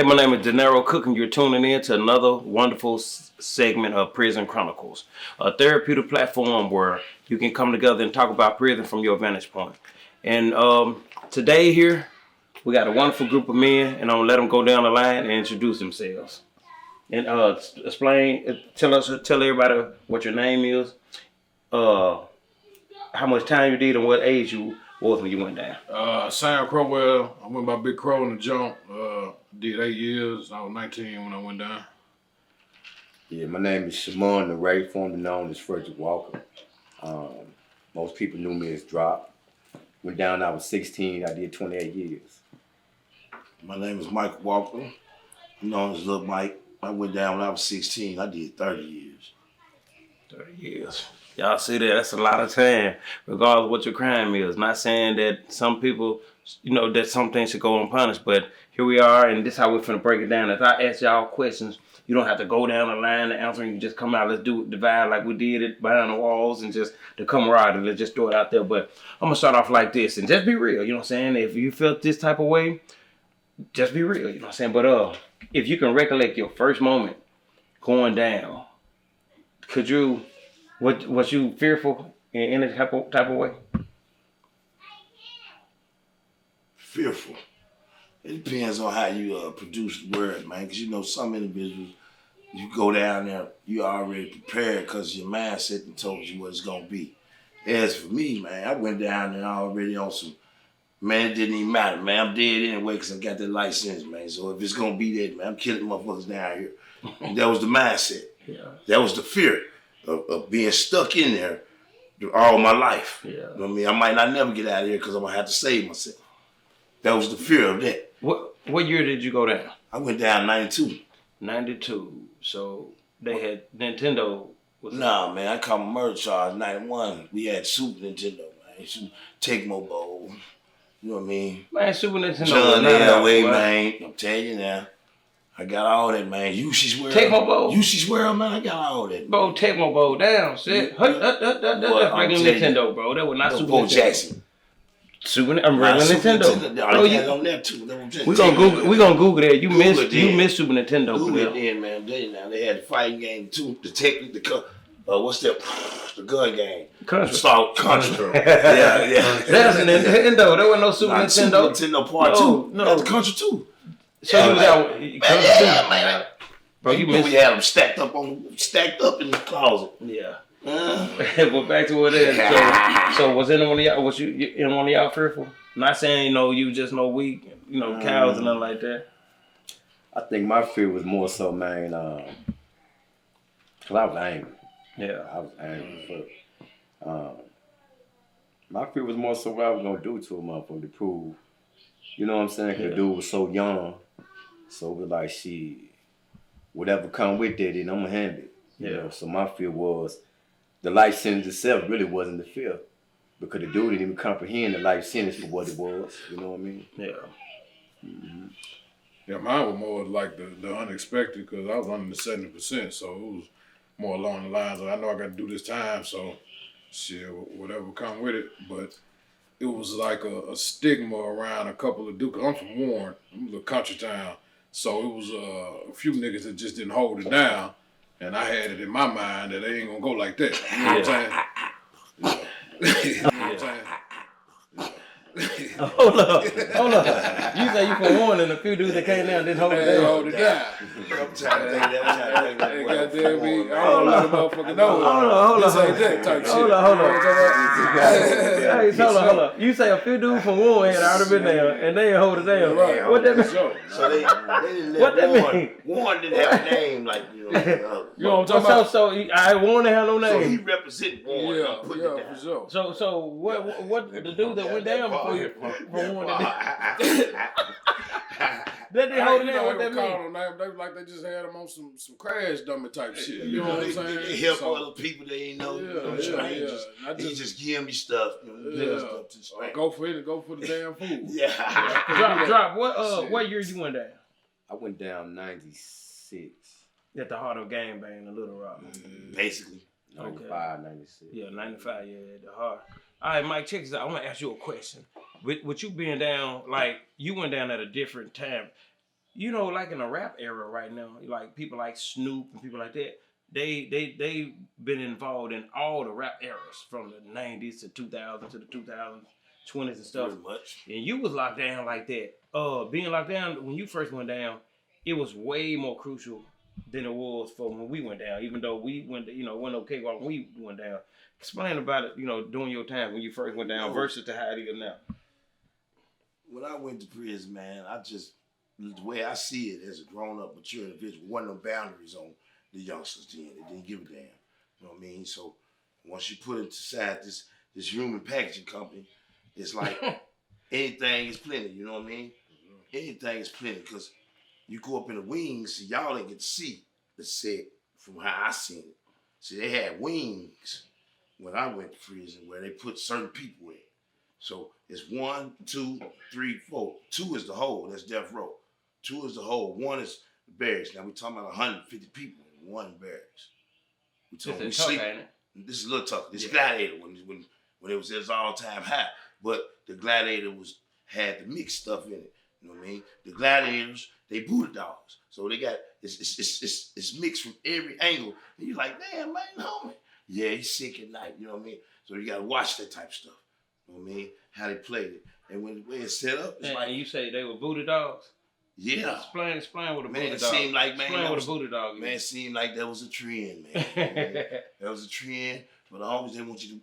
my name is Denaro Cook, and you're tuning in to another wonderful segment of Prison Chronicles, a therapeutic platform where you can come together and talk about prison from your vantage point. And today here, we got a wonderful group of men, and I'm gonna let them go down the line and introduce themselves. And tell everybody what your name is, how much time you did, and what age you was when you went down. Sam Crowell, I went by Big Crow in the jump. Did 8 years. I was 19 when I went down. Yeah, my name is Shimon Ray, formerly known as Frederick Walker. Most people knew me as Drop. Went down when I was 16. I did 28 years. My name is Mike Walker, known as Lil Mike. I went down when I was 16. I did 30 years. 30 years. Y'all see that? That's a lot of time, regardless of what your crime is. Not saying that some people, that some things should go unpunished, but here we are, and this is how we're finna break it down. If I ask y'all questions, you don't have to go down the line to answer. You can just come out. Let's do it, divide like we did it behind the walls, and just the camaraderie. Let's just throw it out there. But I'm gonna start off like this, and just be real. You know what I'm saying? If you felt this type of way, just be real. You know what I'm saying? But if you can recollect your first moment going down, could you? Was you fearful in any type of way? Fearful. It depends on how you produce the word, man. Because some individuals, you go down there, you already prepared because your mindset and told you what it's gonna be. As for me, man, I went down there already on some. Man, it didn't even matter, man. I'm dead anyway because I got that license, man. So if it's gonna be that, man, I'm killing motherfuckers down here. And that was the mindset. Yeah. That was the fear of being stuck in there all my life. Yeah. You know what I mean? I might not never get out of here because I'm going to have to save myself. That was the fear of that. What year did you go down? I went down 92. 92. So they had Nintendo. Nah, man. I caught my murder charge 91. We had Super Nintendo, man. Tecmo Bowl. You know what I mean? Man, Super Nintendo. John Elway, man. I'm telling you now. I got all that, man. Yoshi's World. Tecmo Bowl. Yoshi's World, man. I got all that. Bro, Tecmo Bowl down. Shit. That's regular Nintendo, bro. That was not Super Bo Nintendo. Jackson. I'm regular Nintendo. Bro, you on that too. We gonna Google that. You missed Super Nintendo. Google it then, man. They had the fighting game too. The technique, what's that? The gun game. Country. Yeah. That's a Nintendo. There was no Super Nintendo. Super Nintendo Part 2. No. That's the Country 2. So you was out, man. Bro, we had them stacked up in the closet. Yeah. But back to what it is. So was anyone of y'all? Was you in one of y'all fearful? Not saying you just no weak, cows and nothing like that. I think my fear was more so, man, because I was angry. Yeah. I was angry. My fear was more so what I was gonna do to a motherfucker to prove. You know what I'm saying? Because the dude was so young. So it was like, whatever come with that, then I'm going to handle it. You know? So my fear was, the life sentence itself really wasn't the fear. Because the dude didn't even comprehend the life sentence for what it was. You know what I mean? Yeah. Mm-hmm. Yeah, mine was more like the unexpected because I was under the 70%. So it was more along the lines of, I know I got to do this time. So whatever come with it. But it was like a stigma around a couple of dudes. I'm from Warren, I'm a little country town. So it was a few niggas that just didn't hold it down. And I had it in my mind that they ain't gonna go like that. You know what I'm saying? You know what I'm saying? Hold up. You say you from Warren and a few dudes that came down didn't hold it down. Hold it down. I'm trying to think that. Goddamn me. I don't let a motherfucker know. Hold on. This ain't that type shit. Hold on. You say a few dudes from Warren had already been there and they didn't hold it down. Right. What that mean? So they didn't what that mean? Warren didn't have a name like You know what I'm talking about? So I Warren didn't have no name. So he represented Warren. Yeah, for sure. So what the dude that went down before you from Warren that they hold it down? What that mean? They like they just had them on some crash dummy type shit. You know what I'm saying? They help other people they ain't know. Strangers. They just give me stuff. Stuff to strangers. Go for the damn food. Yeah. Drop. What year you went down? I went down 96. At the heart of Gang Bang in Little Rock. Basically. 95, 96. Yeah, 95, at the heart. All right, Mike, check this out. I want to ask you a question. With you being down, like, you went down at a different time. you know, like in the rap era right now, like people like Snoop and people like that, they been involved in all the rap eras from the 90s to 2000 to the 2020s and stuff. Pretty much. And you was locked down like that. Being locked down when you first went down, it was way more crucial than it was for when we went down. Even though we went, you know, went okay while we went down. Explain about it, you know, during your time when you first went down versus to how it is now. When I went to prison, man, the way I see it as a grown-up, mature individual, wasn't no boundaries on the youngsters then. They didn't give a damn. You know what I mean? So once you put it aside this human packaging company, it's like anything is plenty, you know what I mean? Anything is plenty, because you go up in the wings, y'all didn't get to see the set from how I seen it. See, they had wings when I went to prison where they put certain people in. So it's 1, 2, 3, 4. 2 is the hole, that's death row. 2 is the hole, 1 is the barracks. Now we're talking about 150 people in 1 barracks. We sleep. This is a little tough. This Gladiator when it was at its all-time high. But the Gladiator had the mixed stuff in it. You know what I mean? The Gladiators, they Buddha dogs. So they got it's mixed from every angle. And you're like, damn, man, homie. Yeah, he's sick at night, you know what I mean? So you gotta watch that type of stuff. You know what I mean? How they played it. And when the way it's set up, it's like, and you say they were Buddha dogs? Yeah. Explain what a man, Buddha it dog seemed like, man, explain what a Buddha dog is. Man, it seemed like that was a trend, man. That was a trend. But the homies they want you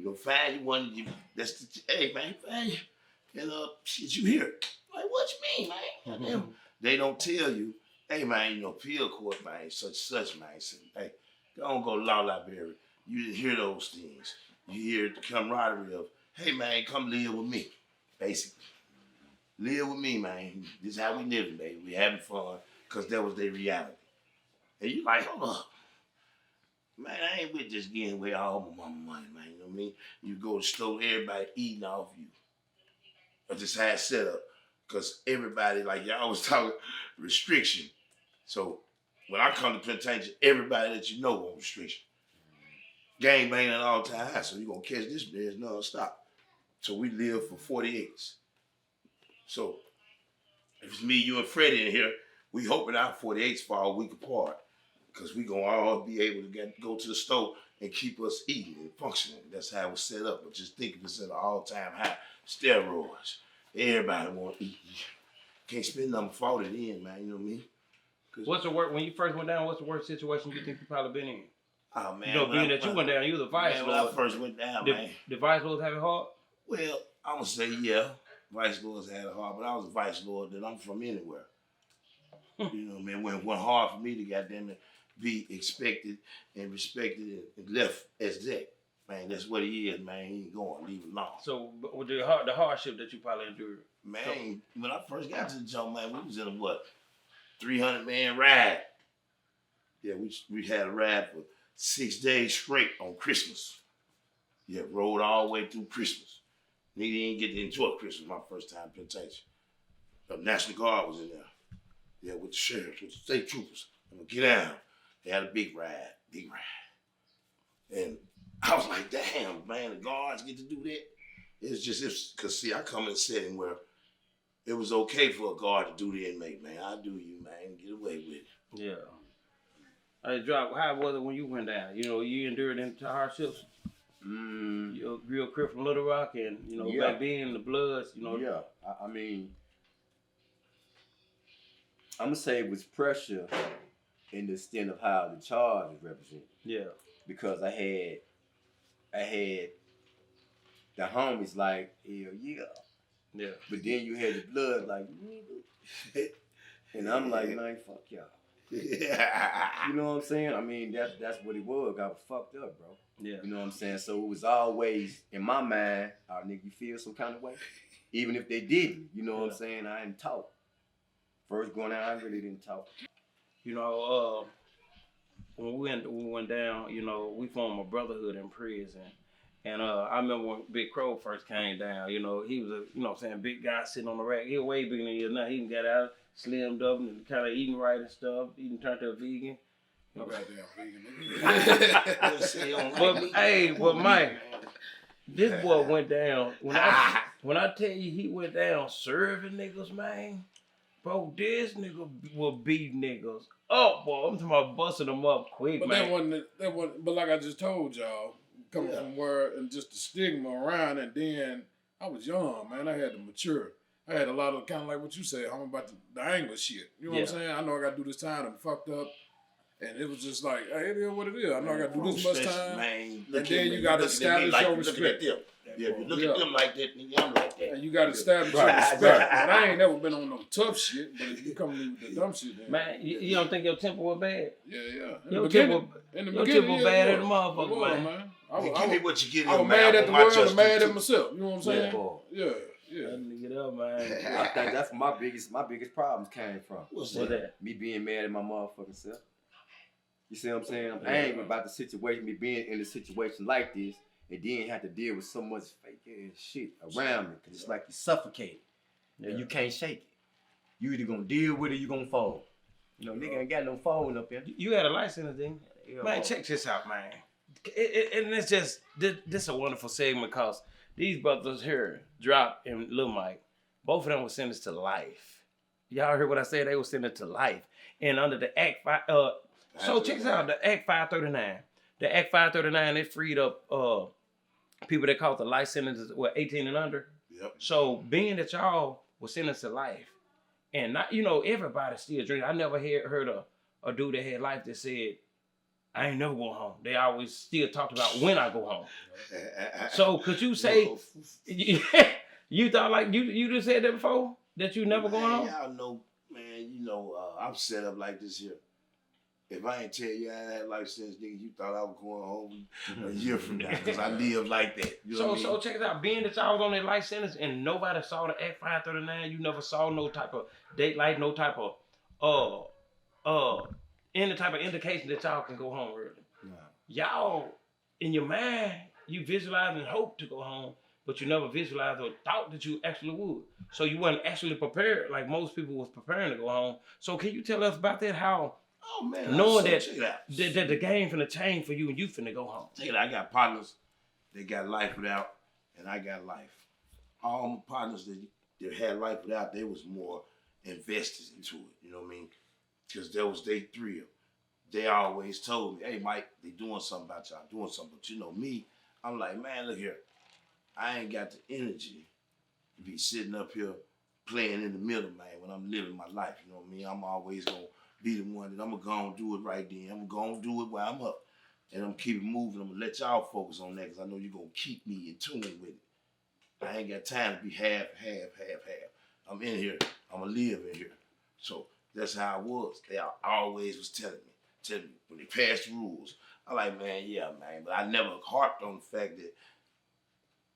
to find you one. Hey man, find you. And shit, you here. Like, what you mean, man? Mm-hmm. They don't tell you, hey man, you know, appeal court, man, such, man. Say, hey, go law library. You didn't hear those things. You hear the camaraderie of, hey man, come live with me, basically. Live with me, man. This is how we living, baby. We having fun, because that was their reality. And you like, hold up. Man, I ain't with just getting away all my money, man. You know what I mean? You go to the store, everybody eating off you. That's just how it's set up. Because everybody, like y'all was talking, restriction. So when I come to penitentiary, everybody that you know on restriction. Gang banging at all time high, so you gonna catch this bitch non-stop. So we live for 48s. So if it's me, you, and Freddie in here, we hoping our 48s fall a week apart. Because we gonna all be able to go to the store and keep us eating and functioning. That's how it was set up. But just think of this at an all-time high. Steroids. Everybody want to eat. Can't spend nothing for it in, man. You know what I mean? What's the worst, when you first went down, what's the worst situation you think you probably been in? Oh, man. You know, being that you went down, you was a vice lord. When I first went down, man. The vice lords have it hard? Well, I'm going to say, yeah. Vice lords had it hard. But I was a vice lord that I'm from anywhere. You know what I mean? It wasn't hard for me to goddamn it be expected and respected and left as that. Man, that's what he is, man. He ain't going. Leave him alone. So, with the hardship that you probably endured? Man, when I first got to the joint, man, we was in a 300-man ride. Yeah, we had a ride for 6 days straight on Christmas. Yeah, rode all the way through Christmas. Nigga didn't get to enjoy Christmas my first time penitentiary. The National Guard was in there. Yeah, with the sheriffs, with the state troopers. I'm gonna get down. They had a big ride. And I was like, damn, man, the guards get to do that. It's just, because see, I come in a setting where it was okay for a guard to do the inmate, man. I do you, man. Get away with it. Yeah. Hey, Drop, how was it when you went down? You know, you endured into hardships? You're a real crip from Little Rock, and, you know, back then, the Bloods, you know. Yeah, I mean, I'm going to say it was pressure in the extent of how the charge is represented. Yeah. Because I had the homies like, hell yeah. Yeah. But then you had the blood like, nigga. And I'm like, man, fuck y'all. Yeah. You know what I'm saying? I mean, that's what it was. I was fucked up, bro. Yeah. You know what I'm saying? So it was always in my mind, oh, nigga, you feel some kind of way? Even if they didn't, you know what I'm saying? I didn't talk. First going out, I really didn't talk. You know, when we went down, you know, we formed a brotherhood in prison. And I remember when Big Crow first came down, you know, he was a, you know what I'm saying, big guy sitting on the rack. He was way bigger than he is now. He even got out, slimmed up and kind of eating right and stuff, even turned to a vegan. You know, goddamn vegan. But Mike, this boy went down. When I tell you he went down serving niggas, man, Bro, this nigga will beat niggas up, boy. I'm talking about busting them up quick, But man. that wasn't. But like I just told y'all, coming from where and just the stigma around, and then I was young, man. I had to mature. I had a lot of kind of like what you said, home about the anger shit. You know what I'm saying? I know I got to do this time. I'm fucked up. And it was just like, hey, it is what it is. I know I got to do this much time. Man, and then you got to establish your respect. Yeah, if you look at them like that, nigga, I'm like that. And you got to establish your respect. And I ain't never been on no tough shit, but if you come to me with the dumb shit, then, Man, you don't think your temper was bad? Yeah. Your temper was bad at the motherfucker, man. Give me what you get. I was mad at the world and mad at myself. You know what I'm saying? Yeah. Get up, man. I think that's where my biggest problems came from. What's that? Me being mad at my motherfucking self. You see what I'm saying? I'm angry about the situation, me being in a situation like this, and then have to deal with so much fake ass shit around me. Cause it's like you suffocate. And you can't shake it. You either gonna deal with it or you gonna fold. You know, nigga ain't got no fold up here. You had a license, didn't you? Man, check this out, man. And it's just, this a wonderful segment because these brothers here, Drop and Lil Mike, both of them were sentenced to life. Y'all heard what I said? They were sentenced to life. And under the Act 5, so check this out, the Act 539. The Act 539, it freed up people that caught the life sentences, 18 and under. Yep. So being that y'all were sentenced to life, and not, everybody still drinking. I never heard a dude that had life that said, I ain't never going home. They always still talked about when I go home. So could you say, you thought like, you just said that before? That you never going home? Y'all know, man, I'm set up like this here. If I ain't tell you I ain't had life since, nigga, you thought I was going home a year from now because I live like that. You know what I mean? So check it out. Being that y'all was on that life sentence and nobody saw the Act 539, you never saw no type of date light, no type of any type of indication that y'all can go home early. Nah. Y'all, in your mind, you visualize and hope to go home, but you never visualized or thought that you actually would. So you wasn't actually prepared like most people was preparing to go home. So can you tell us about that? How knowing that the game finna change for you and you finna go home. Check it out. I got partners that got life without, and I got life. All my partners that had life without, they was more invested into it. You know what I mean? Because there was they three of them. They always told me, hey, Mike, they doing something about y'all, doing something. But me, I'm like, man, look here. I ain't got the energy to be sitting up here playing in the middle, man, when I'm living my life. You know what I mean? I'm always going to be the one that I'm going to go and do it right then. I'm going to do it while I'm up. And I'm keep it moving. I'm going to let y'all focus on that because I know you're going to keep me in tune with it. I ain't got time to be half. I'm in here. I'm going to live in here. So that's how it was. They always was telling me when they passed the rules. I'm like, man, yeah, man. But I never harped on the fact that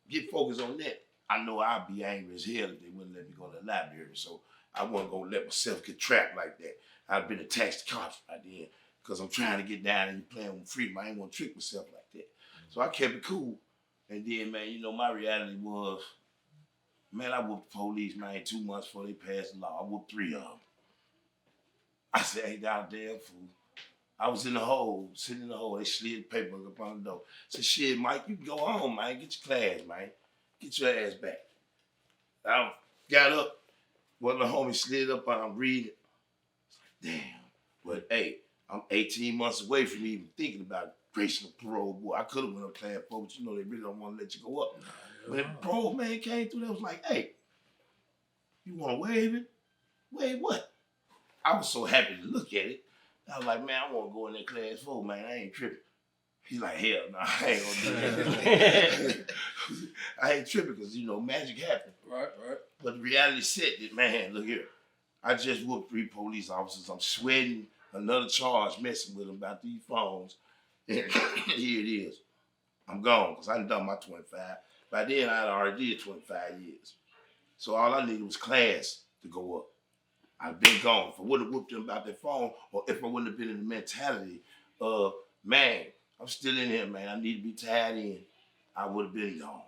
get focused on that. I know I'd be angry as hell if they wouldn't let me go to the library. So I wasn't going to let myself get trapped like that. I'd been attached to cops right then because I'm trying to get down and you playing with freedom. I ain't want to trick myself like that. So I kept it cool. And then, man, my reality was, man, I whooped the police, man, 2 months before they passed the law. I whooped 3 of them. I said, ain't that a damn fool. I was in the hole, sitting in the hole. They slid the paper up on the door. I said, shit, Mike, you can go home, man. Get your class, man. Get your ass back. I got up. One of the homies slid up and I'm reading. Damn. But hey, I'm 18 months away from even thinking about gracing a parole boy. I could have went up class 4, but they really don't want to let you go up. When the parole man came through, they was like, hey, you want to waive it? Waive what? I was so happy to look at it. I was like, man, I want to go in that class 4, man. I ain't tripping. He's like, hell no, I ain't gonna do that. I ain't tripping because, magic happened. Right. But the reality said that, man, look here. I just whooped 3 police officers. I'm sweating another charge, messing with them about these phones. And here it is. I'm gone because I done my 25. By then, I had already did 25 years. So all I needed was class to go up. I've been gone. If I would have whooped them about their phone, or if I wouldn't have been in the mentality of, man, I'm still in here, man. I need to be tied in. I would have been gone.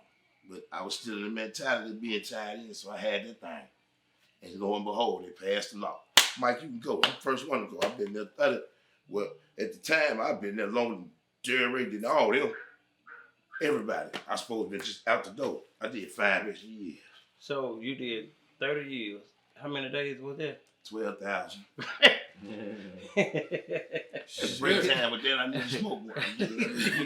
But I was still in the mentality of being tied in, so I had that thing. And lo and behold, they passed the law. Mike, you can go. I'm the first one to go. I've been there 30. Well, at the time, I've been there longer than Jerry Ray did all them. Everybody. I supposed to be just out the door. I did 5 extra years. So you did 30 years. How many days was that? 12,000. Break time, but then I need to smoke one.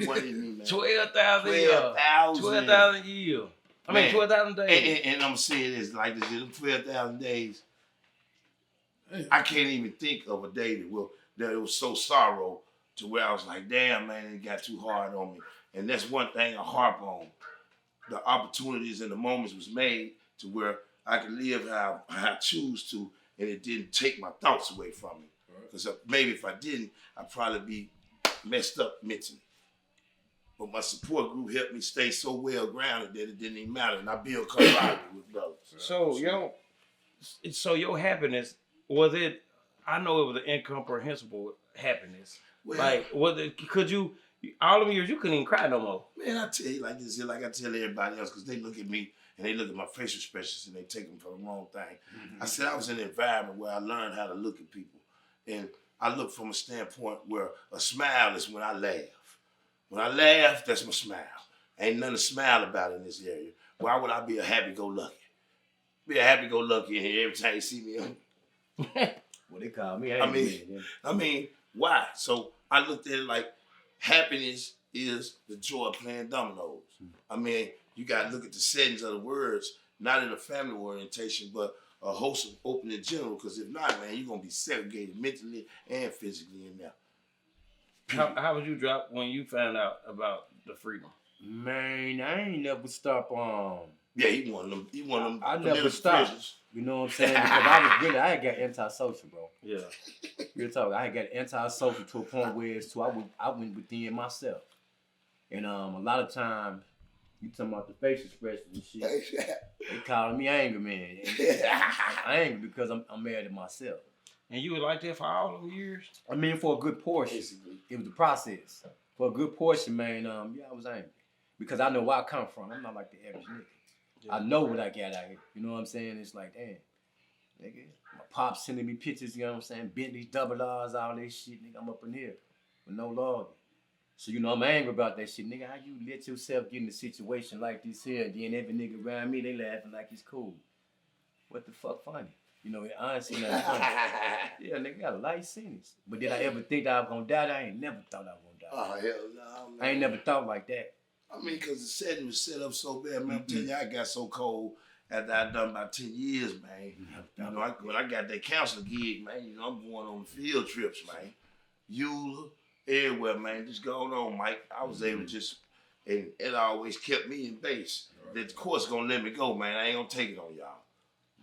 What do you mean, man? 12,000 a year. 12,000. 12,000 a year. I mean, 12,000 days. And I'm saying this like this: 12,000 days. I can't even think of a day that it was so sorrow to where I was like, damn, man, it got too hard on me. And that's one thing I harp on. The opportunities and the moments was made to where I could live how I choose to, and it didn't take my thoughts away from me. Because maybe if I didn't, I'd probably be messed up mentally. But my support group helped me stay so well grounded that it didn't even matter. And I built camaraderie with brothers. So your happiness, was it, I know it was an incomprehensible happiness. Well, like, was it, could you, all them years, you couldn't even cry no more. Man, I tell you like this, like I tell everybody else, because they look at me and they look at my facial expressions and they take them for the wrong thing. I said I was in an environment where I learned how to look at people. And I look from a standpoint where a smile is when I laugh. When I laugh, that's my smile. Ain't nothing to smile about in this area. Why would I be a happy-go-lucky? Be a happy-go-lucky in here every time you see me. What they call me? I mean, why? So I looked at it like happiness is the joy of playing dominoes. I mean, you got to look at the settings of the words, not in a family orientation, but a wholesome, open in general. Because if not, man, you're going to be segregated mentally and physically in there. How would you drop when you found out about the freedom? Man, I ain't never stop Yeah, he one of them. I never stopped. You know what I'm saying? Because I had got antisocial, bro. Yeah. Real talk. I had got antisocial to a point where it's to I went within myself. And a lot of times, you talking about the facial expressions and shit, they calling me anger man. I'm angry because I'm mad at myself. And you were like that for all them years? I mean, for a good portion. It was the process. For a good portion, man, yeah, I was angry. Because I know where I come from. I'm not like the average nigga. Yeah. I know what I got out here. You know what I'm saying? It's like, damn, nigga, my pop sending me pictures, you know what I'm saying? Bentleys, double R's, all this shit, nigga, I'm up in here with no log. So, you know, I'm angry about that shit. Nigga, how you let yourself get in a situation like this here, and then every nigga around me, they laughing like it's cool. What the fuck funny? You know, I ain't seen nothing funny. Yeah, nigga, got a life sentence. But did I ever think that I was gonna die? I ain't never thought I was gonna die. Oh, hell no, man. I ain't never thought like that. I mean, because the setting was set up so bad, man. I'm telling you, I got so cold after I done about 10 years, man. You know, when I got that counselor gig, man, you know, I'm going on field trips, man. Eula, everywhere, man. Just going on, Mike. I was able to just, and it always kept me in base. That the court's gonna let me go, man. I ain't gonna take it on y'all.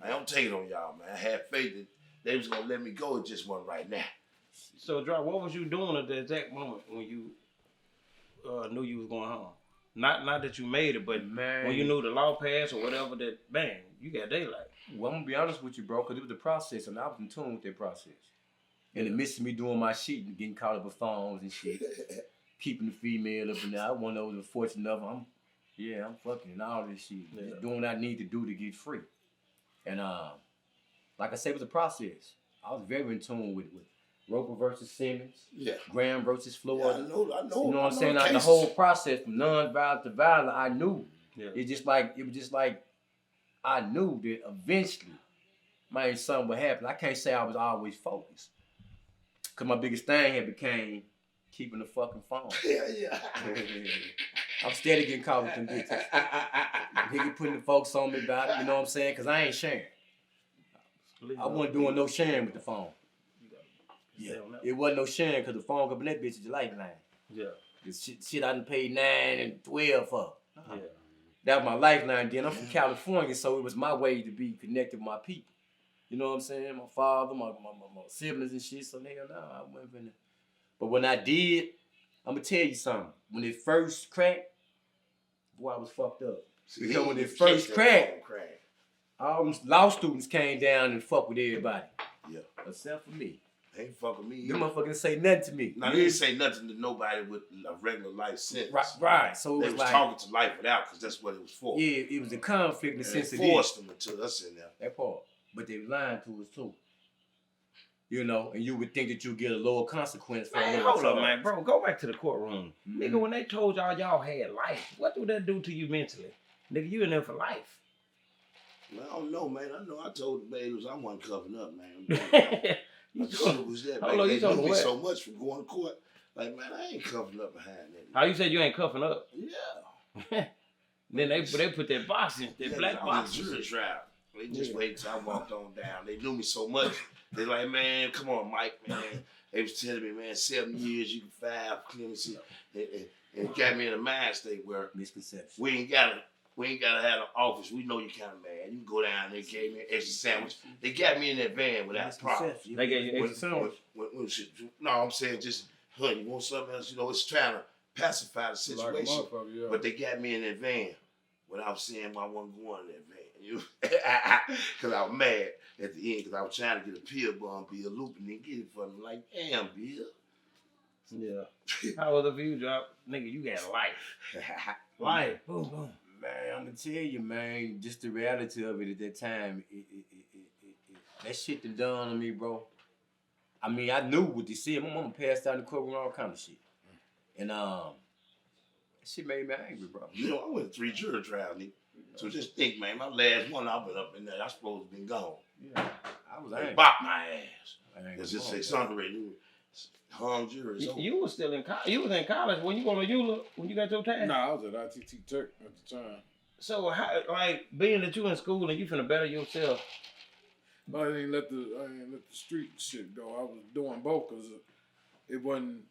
I don't take it on y'all, man. I had faith that they was gonna let me go. It just wasn't right now. So, Drop, what was you doing at the exact moment when you knew you was going home? Not that you made it, but man, when you knew the law passed or whatever, that bang, you got daylight. Well, I'm gonna be honest with you, bro, because it was the process, and I was in tune with that process. In the midst of me doing my shit and getting caught up with phones and shit, keeping the female up in there, I one of those unfortunate of them. I'm fucking and all this shit, just doing what I need to do to get free. And like I said, it was a process. I was very in tune with Roper versus Simmons, Graham versus Florida. Yeah, I know. You know what I'm saying? Like the whole process from non-violent to violent, I knew. Yeah. It was just like I knew that eventually, man, something would happen. I can't say I was always focused, cause my biggest thing had became keeping the fucking phone. Yeah. I'm steady getting caught with them bitches. Nigga putting the folks on me about it. You know what I'm saying? Cause I ain't sharing. I wasn't doing no sharing with the phone. Yeah, it wasn't no sharing because the phone up in that bitch is your lifeline. Yeah. The shit I done paid 9 and 12 for. Yeah. That was my lifeline then. I'm from California, so it was my way to be connected with my people. You know what I'm saying? My father, my siblings and shit. So nigga, no, I wasn't finna. But when I did, I'm gonna tell you something. When it first cracked, boy, I was fucked up. Because when it first cracked, all them law students came down and fucked with everybody. Yeah. Except for me. They ain't fucking me. Them motherfuckers say nothing to me. Now, they didn't say nothing to nobody with a regular life sentence. Right. So they was like, talking to life without, because that's what it was for. Yeah, it was a conflict in the sense of they forced them into us in there. That part. But they lying to us too. You know, and you would think that you get a lower consequence for man, hold up, man. Bro, go back to the courtroom. Nigga, when they told y'all had life, what do that do to you mentally? Nigga, you in there for life. Man, I don't know, man. I know I told the babies I wasn't covering up, man. You I told it was that. How Man, long they you talking knew me what? so much from going to court. Like, man, I ain't covering up behind that. How you said you ain't cuffing up? Yeah. Then they put that boxing, that Yeah, black I was boxing. jury trial. They just Yeah. waited till I walked on down. They knew me so much. They like, man, come on, Mike, man. They was telling me, man, 7 years, you can file clemency. And got me in a mind state where Misconception. we ain't gotta have an office. We know you kind of mad. You can go down there, gave me an extra sandwich. They got me in that van without problem. They gave you extra sandwich. No, I'm saying just, honey, you want something else? You know, it's trying to pacify the Like a situation. motherfucker, yeah. But they got me in that van without saying why I wasn't going in that van. You, because I was mad at the end because I was trying to get a pill bomb, Bill Loop, and then get it for me. Like, damn, Bill. Yeah. How was it for you, Drop? Nigga, you got life. Life. Boom, boom. Man, I'm gonna tell you, man, just the reality of it at that time, that shit done done on me, bro. I mean, I knew what they said. My mama passed out in the courtroom, all kind of shit. And that shit made me angry, bro. You know, I went 3 jury trials, nigga. So just think, man, my last one I went up in there, I supposed to been gone. Yeah, I was They angry. bopped my ass. Angry. It's just exonerated. Hung jury. You was still in college. You was in college when you going to EULA when you got your time. Nah, I was at ITT Tech at the time. So how, like, being that you in school and you finna better yourself. But I ain't let the street shit go. I was doing both because it wasn't.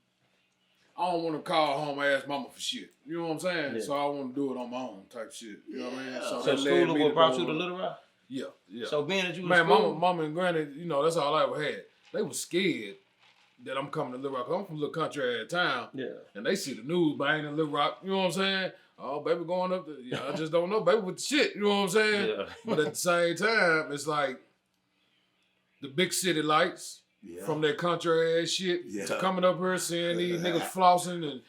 I don't want to call home and ask mama for shit. You know what I'm saying? Yeah. So I want to do it on my own type shit. You know what I mean? Yeah. So that led school me what to brought go- you to Little Rock? Yeah, yeah. So being that you in Man, school, mama and granny, you know, that's all I ever had. They was scared that I'm coming to Little Rock. I'm from a little country at town. yeah. And they see the news, but I ain't in Little Rock. You know what I'm saying? Oh, baby going up there. Yeah, I just don't know, baby, with the shit. You know what I'm saying? Yeah. But at the same time, it's like the big city lights from that country ass shit. Yeah. To coming up here, seeing these niggas flossing and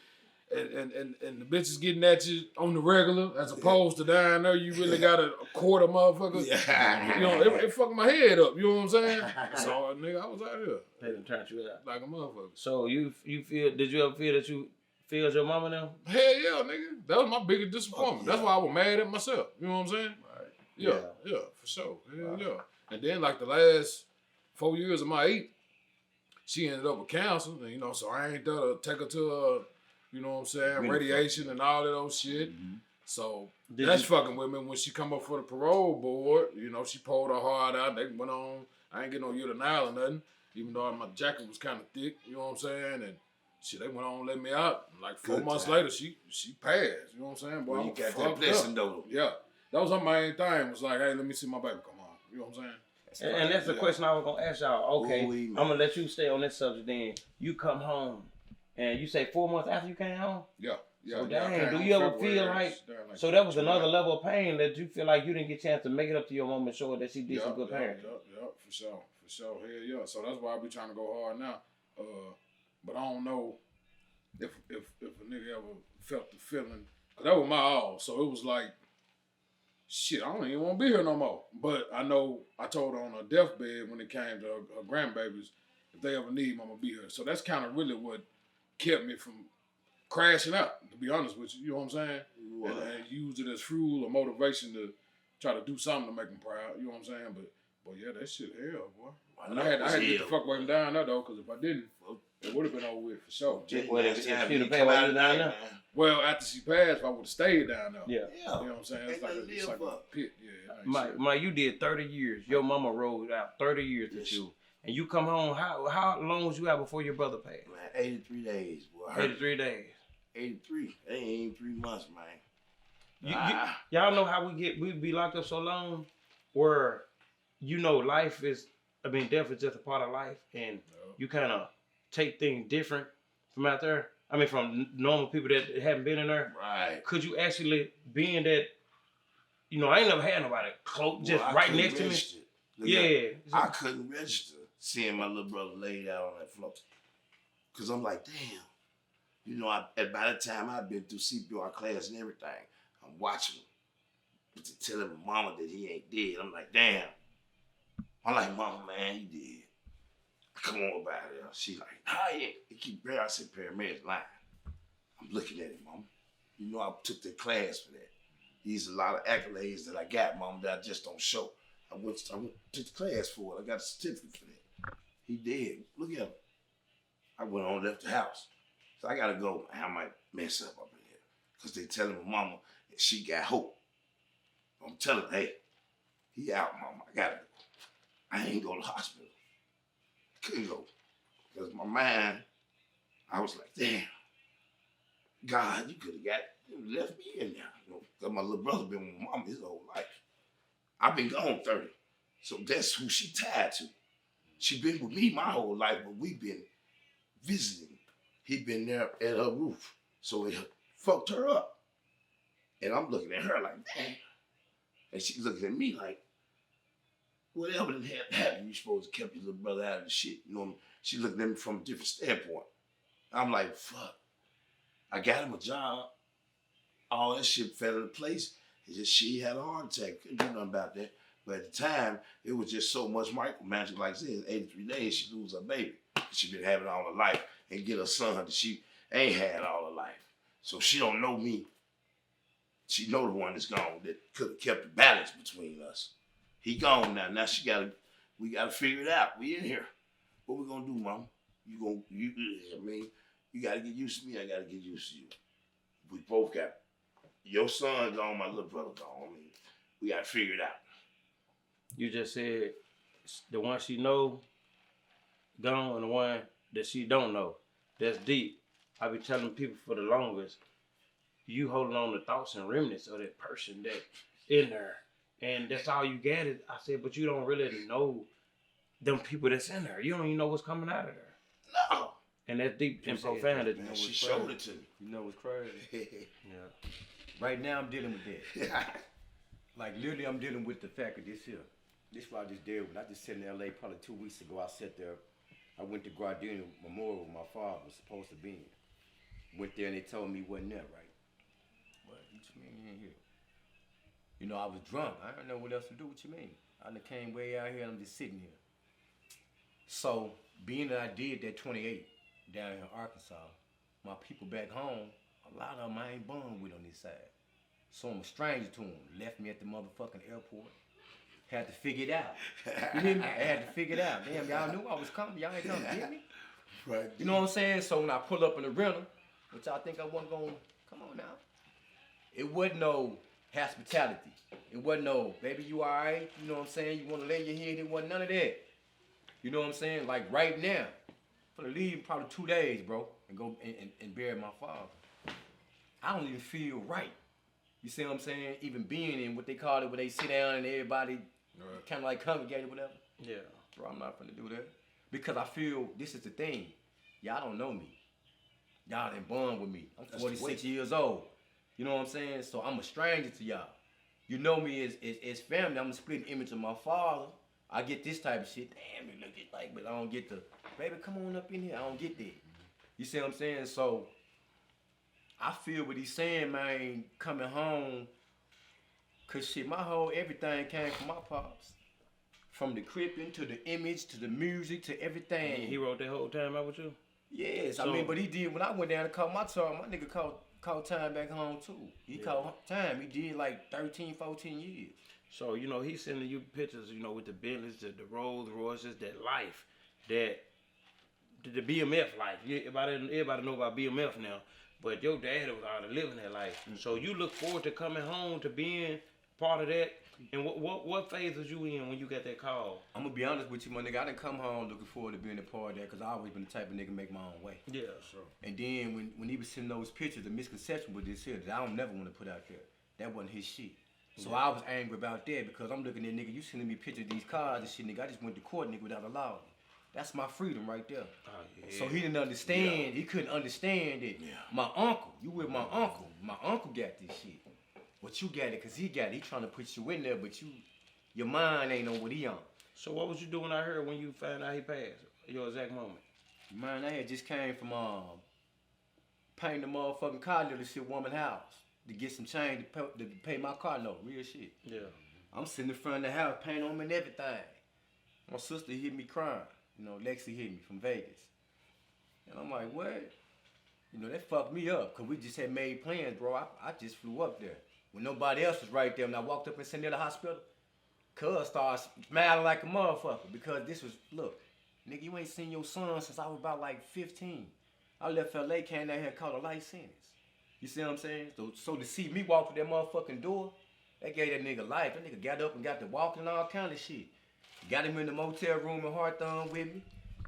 the bitches getting at you on the regular, as opposed to down there, you really got a quarter motherfucker. Yeah. You know, it fucked my head up. You know what I'm saying? So, nigga, I was out here They done turned you out. like a motherfucker. So you feel? Did you ever feel that you failed your mama now? Hell yeah, nigga. That was my biggest disappointment. yeah. That's why I was mad at myself. You know what I'm saying? Right. Yeah, for sure. Hell yeah. And then like the last 4 years of my 8, she ended up with cancer. And, you know, so I ain't there to take her to you know what I'm saying, Really radiation and all that old shit. Mm-hmm. So Did that's you- fucking with me. When she come up for the parole board, you know, she pulled her heart out. They went on. I ain't get no Utinile or nothing, even though my jacket was kind of thick. You know what I'm saying? And shit, they went on and let me out. And like 4 Good months time. later, she passed. You know what I'm saying? Boy, Well, I you was got that fucked blessing, up. though. Yeah, that was her main thing. Was like, hey, let me see my baby come on. You know what I'm saying? And that's the Yeah. question I was gonna ask y'all. Okay, Ooh-wee, I'm man. gonna let you stay on this subject. Then you come home, and you say 4 months after you came home. Yeah. So yeah, I dang, came do on you ever February, feel like? during, So that was July. another level of pain that you feel like you didn't get a chance to make it up to your mom and show her that she did some good parenting. Yeah, for sure. Hell yeah. So that's why I be trying to go hard now. But I don't know if a nigga ever felt the feeling. 'Cause that was my all. So it was like, shit, I don't even want to be here no more. But I know I told her on her deathbed when it came to her grandbabies, if they ever need me, I'm going to be here. So that's kind of really what kept me from crashing out, to be honest with you. You know what I'm saying? And use it as fuel or motivation to try to do something to make them proud. You know what I'm saying? But yeah, that shit hell, boy. And I had to get the fuck away from down there though, because if I didn't, it would have been over with for sure. Well, if she'd have paid while you down there. Well, after she passed, I would have stayed down there. Yeah. You know what I'm saying? It's like a pit. Yeah. it ain't Mike, shit. Mike, you did 30 years. Your mama rode out 30 years with you. And you come home, how long was you out before your brother passed? Man, 83 days, boy. 83 days. 83. That ain't even 3 months, man. Y'all know how we be locked up so long where, you know, life is, death is just a part of life. And you kind of take things different from out there. From normal people that haven't been in there. Right. Could you actually, being that, you know, I ain't never had nobody close, just Well, I right couldn't next to me. register. Look, Yeah. I couldn't register seeing my little brother laid out on that floor. Because I'm like, damn. You know, by the time I've been through CPR class and everything, I'm watching him. But to tell him mama that he ain't dead, I'm like, damn. I'm like, mama, man, he dead. Come on about it. She like, nah, he ain't. He keep praying. I said, paramedics lying. I'm looking at him, mama. You know, I took the class for that. These a lot of accolades that I got, Mom, that I just don't show. I went to class for it. I got a certificate for that. He did. Look at him. I went on and left the house. So I gotta go. I might mess up in here. Because they telling my mama that she got hope. I'm telling her, hey, he out, Mama. I gotta go. I ain't go to the hospital. Couldn't go. Because my mind, I was like, damn. God, you could have left me in there. You know, because my little brother been with my mama his whole life. I've been gone 30. So that's who she tied to. She been with me my whole life, but we been visiting. He been there at her roof. So it fucked her up. And I'm looking at her like, damn. And she's looking at me like, whatever that had happened, you supposed to keep your little brother out of the shit. You know what I mean? She looking at me from a different standpoint. I'm like, fuck. I got him a job. All that shit fell into place. It's just she had a heart attack. Couldn't do nothing about that. But at the time, it was just so much micromanagement. Like I said, 83 days, she lose her baby. She been having all her life and get her son that she ain't had all her life. So she don't know me. She know the one that's gone that could have kept the balance between us. He gone now. Now we gotta figure it out. We in here. What we gonna do, Mama? You gotta get used to me. I gotta get used to you. We both got your son gone, my little brother gone. I mean, we gotta figure it out. You just said the one she know gone and the one that she don't know. That's deep. I be telling people for the longest, you holding on to thoughts and remnants of that person that in there. And that's all you got is, I said, but you don't really know them people that's in there. You don't even know what's coming out of there. No. And that's deep and profound. Man, she showed it to me. You know what's crazy? Yeah. Right now I'm dealing with that. Like literally I'm dealing with the fact of this here. This is what I just did when I just sat in LA probably 2 weeks ago. I sat there. I went to Gardena Memorial where my father was supposed to be in. Went there and they told me he wasn't there, right? What you mean you ain't here? You know, I was drunk. I didn't know what else to do. What you mean? I done came way out here and I'm just sitting here. So, being that I did that 28 down in Arkansas, my people back home, a lot of them I ain't born with on this side. So I'm a stranger to them. Left me at the motherfucking airport. Had to figure it out. You hear me? I had to figure it out. Damn, y'all knew I was coming. Y'all ain't come to get me. Right. You know what I'm saying? So when I pull up in the rental, which I think I wasn't going, come on now. It wasn't no hospitality. It wasn't no, baby, you all right? You know what I'm saying? You want to lay your head? It wasn't none of that. You know what I'm saying? Like right now, I'm gonna leave probably 2 days, bro, and go and bury my father. I don't even feel right. You see what I'm saying? Even being in what they call it, where they sit down and everybody kind of like congregate or whatever. Yeah. Bro, I'm not gonna do that. Because I feel this is the thing. Y'all don't know me. Y'all ain't born with me. I'm 46 years old. You know what I'm saying? So I'm a stranger to y'all. You know me as family. I'm a split image of my father. I get this type of shit. Damn, it look it like, but I don't get the, baby, come on up in here. I don't get that. You see what I'm saying? So I feel what he's saying, man, coming home. Cause shit, my whole everything came from my pops. From the cripping to the image to the music to everything. He wrote that whole time out with you? Yes, so, I mean, but he did, when I went down to call my turn, my nigga caught time back home too. He caught time. He did like 13, 14 years. So, you know, he's sending you pictures, you know, with the Bentleys, the Rolls Royces, that life, the BMF life. Everybody know about BMF now, but your dad was already living that life. Mm-hmm. So you look forward to coming home, to being part of that. And what phase was you in when you got that call? I'm gonna be honest with you, my nigga. I didn't come home looking forward to being a part of that because I always been the type of nigga make my own way. Yeah, sure. And then when he was sending those pictures, the misconception with this here that I don't never want to put out there, that wasn't his shit. So I was angry about that because I'm looking at nigga, you sending me pictures of these cars and shit, nigga. I just went to court, nigga, without a law. That's my freedom right there. Oh, yeah. So he didn't understand. Yeah. He couldn't understand it. Yeah. My uncle, you with my uncle. My uncle got this shit. But you got it because he got it. He trying to put you in there, but your mind ain't on what he on. So what was you doing out here when you found out he passed? Your exact moment? Man, I had just came from painting the motherfucking car dealership woman house to get some change to pay my car note. Real shit. Yeah. I'm sitting in front of the house, paint on me and everything. My sister hit me crying. You know, Lexi hit me from Vegas. And I'm like, what? You know, that fucked me up because we just had made plans, bro. I just flew up there. when nobody else was right there, when I walked up and sent her to the hospital, cuz started smiling like a motherfucker because this was, look, nigga, you ain't seen your son since I was about like 15. I left LA, came down here and caught a life sentence. You see what I'm saying? So to see me walk through that motherfucking door, that gave that nigga life. That nigga got up and got to walking and all kind of shit. Got him in the motel room in Hawthorne with me.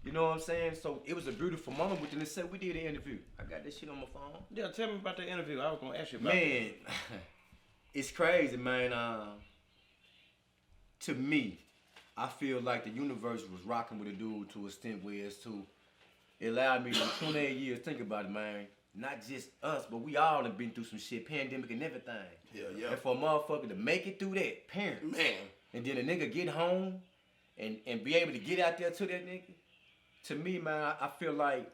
You know what I'm saying? So it was a beautiful moment. Within the set, we did an interview. I got that shit on my phone. Yeah, tell me about the interview. I was gonna ask you about Man, it's crazy, man. To me, I feel like the universe was rocking with a dude to a extent where it allowed me to 28 years, think about it, man. Not just us, but we all have been through some shit, pandemic and everything. Yeah. And for a motherfucker to make it through that, parents. Man. And then a nigga get home and be able to get out there to that nigga. To me, man, I feel like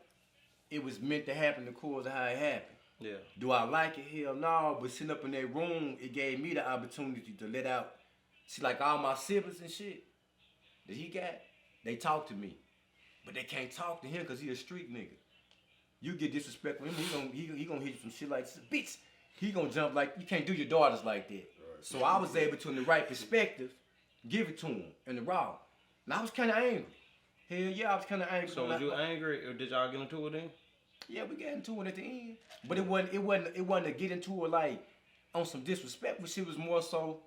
it was meant to happen the course of how it happened. Yeah. Do I like it? Hell no. But sitting up in that room, it gave me the opportunity to let out. See, like all my siblings and shit that he got, they talk to me. But they can't talk to him because he a street nigga. You get disrespectful, he gonna hit you some shit like this. Bitch, he gonna jump like, you can't do your daughters like that. Right. So I was able to, in the right perspective, give it to him in the raw. And I was kind of angry. Hell yeah, I was kind of angry. So was you angry, or did y'all get into it then? Yeah, we got into it at the end. But it wasn't to get into it like on some disrespectful shit. It was more so,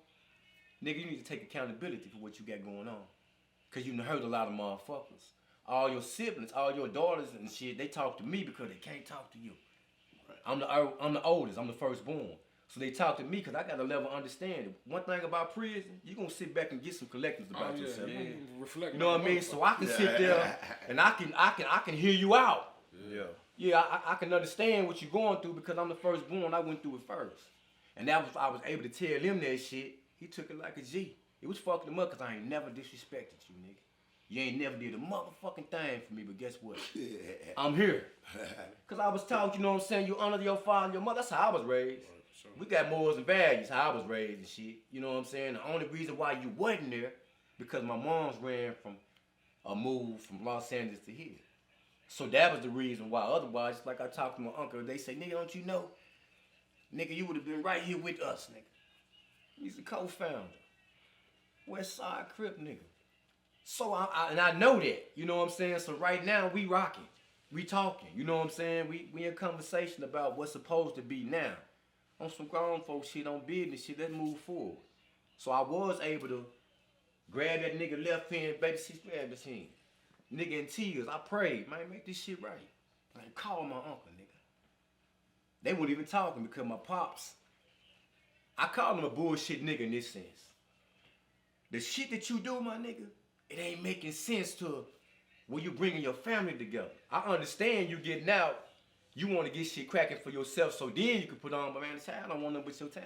nigga, you need to take accountability for what you got going on. Cause you done hurt a lot of motherfuckers. All your siblings, all your daughters and shit, they talk to me because they can't talk to you. Right. I'm the oldest, I'm the firstborn. So they talk to me because I got a level of understanding. One thing about prison, you gonna sit back and get some collectives about yourself. Yeah. Reflect. You know what I mean? So I can sit there and I can hear you out. Yeah. Yeah, I can understand what you're going through because I'm the firstborn. I went through it first. And I was able to tell him that shit. He took it like a G. It was fucking him up because I ain't never disrespected you, nigga. You ain't never did a motherfucking thing for me, but guess what? I'm here. Because I was taught, you know what I'm saying, you honor your father and your mother. That's how I was raised. Right, sure. We got morals and values, how I was raised and shit. You know what I'm saying? The only reason why you wasn't there, because my mom's ran from a move from Los Angeles to here. So that was the reason why. Otherwise, like I talked to my uncle, they say, nigga, don't you know? Nigga, you would have been right here with us, nigga. He's the co-founder. West Side Crip, nigga. So I know that, you know what I'm saying? So right now we rocking, we talking, you know what I'm saying? We in conversation about what's supposed to be now. On some grown folk shit, on business shit, let's move forward. So I was able to grab that nigga left hand, baby, see, grab his hand. Nigga in tears, I prayed, man, make this shit right. Like, call my uncle, nigga. They weren't even talking because my pops, I call him a bullshit nigga in this sense. The shit that you do, my nigga, it ain't making sense to when you bringing your family together. I understand you getting out, you want to get shit cracking for yourself, so then you can put on, but man, I don't want nothing but your time.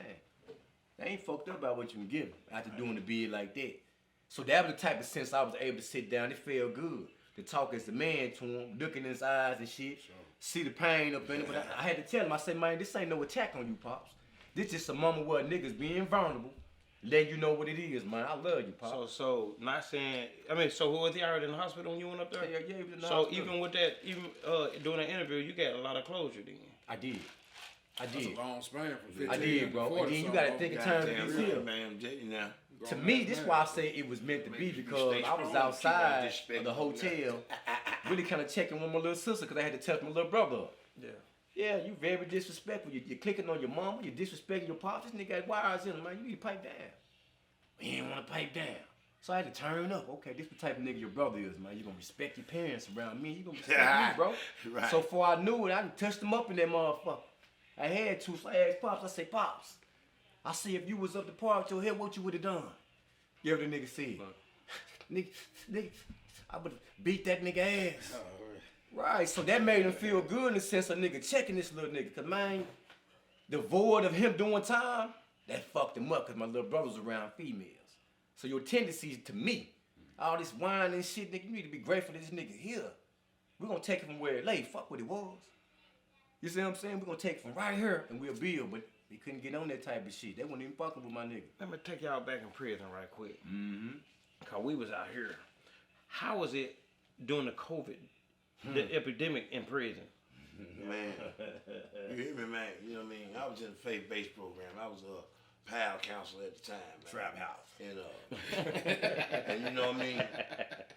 They ain't fucked up about what you can give after doing the bid like that. So that was the type of sense I was able to sit down. It felt good to talk as a man to him, look in his eyes and shit, sure. See the pain up in it. But I had to tell him, I said, man, this ain't no attack on you, Pops. This just a moment where niggas being vulnerable. Let you know what it is, man. I love you, Pop. So not saying. I mean, so who was he already in the hospital when you went up there? Yeah, he was in the hospital. hospital. Even with that, doing an interview, you got a lot of closure then. I did. That's a long span from 15 I did, bro. And then you gotta think in terms of this here. Man, now. To me, this is why I say it was meant to be, because I was outside of the hotel, really kind of checking with my little sister because I had to touch my little brother up. Yeah. Yeah, you very disrespectful. You're clicking on your mama. You're disrespecting your pops. This nigga got wires in him, man. You need to pipe down. He didn't want to pipe down. So I had to turn up. Okay, this the type of nigga your brother is, man. You gonna respect your parents around me. You gonna respect me, bro. Right. So before I knew it, I touched him up in that motherfucker. I had to. So I asked Pops. I say, Pops, I see if you was up the park your head, what you would have done? You ever the nigga said? Nigga, I would beat that nigga ass. Right, so that made him feel good in the sense of nigga checking this little nigga. Cause man, the void of him doing time, that fucked him up cause my little brother's around females. So your tendencies to me, all this wine and shit, nigga, you need to be grateful that this nigga here. We're gonna take it from where it lay, fuck what it was. You see what I'm saying? We're gonna take it from right here and we'll build, but he couldn't get on that type of shit. They wasn't even fucking with my nigga. Let me take y'all back in prison right quick. Mm-hmm. Cause we was out here. How was it during the COVID? The epidemic in prison. Man, you hear me, man? You know what I mean? I was in a faith-based program. I was PAL counselor at the time, man. Trap house. And and you know what I mean?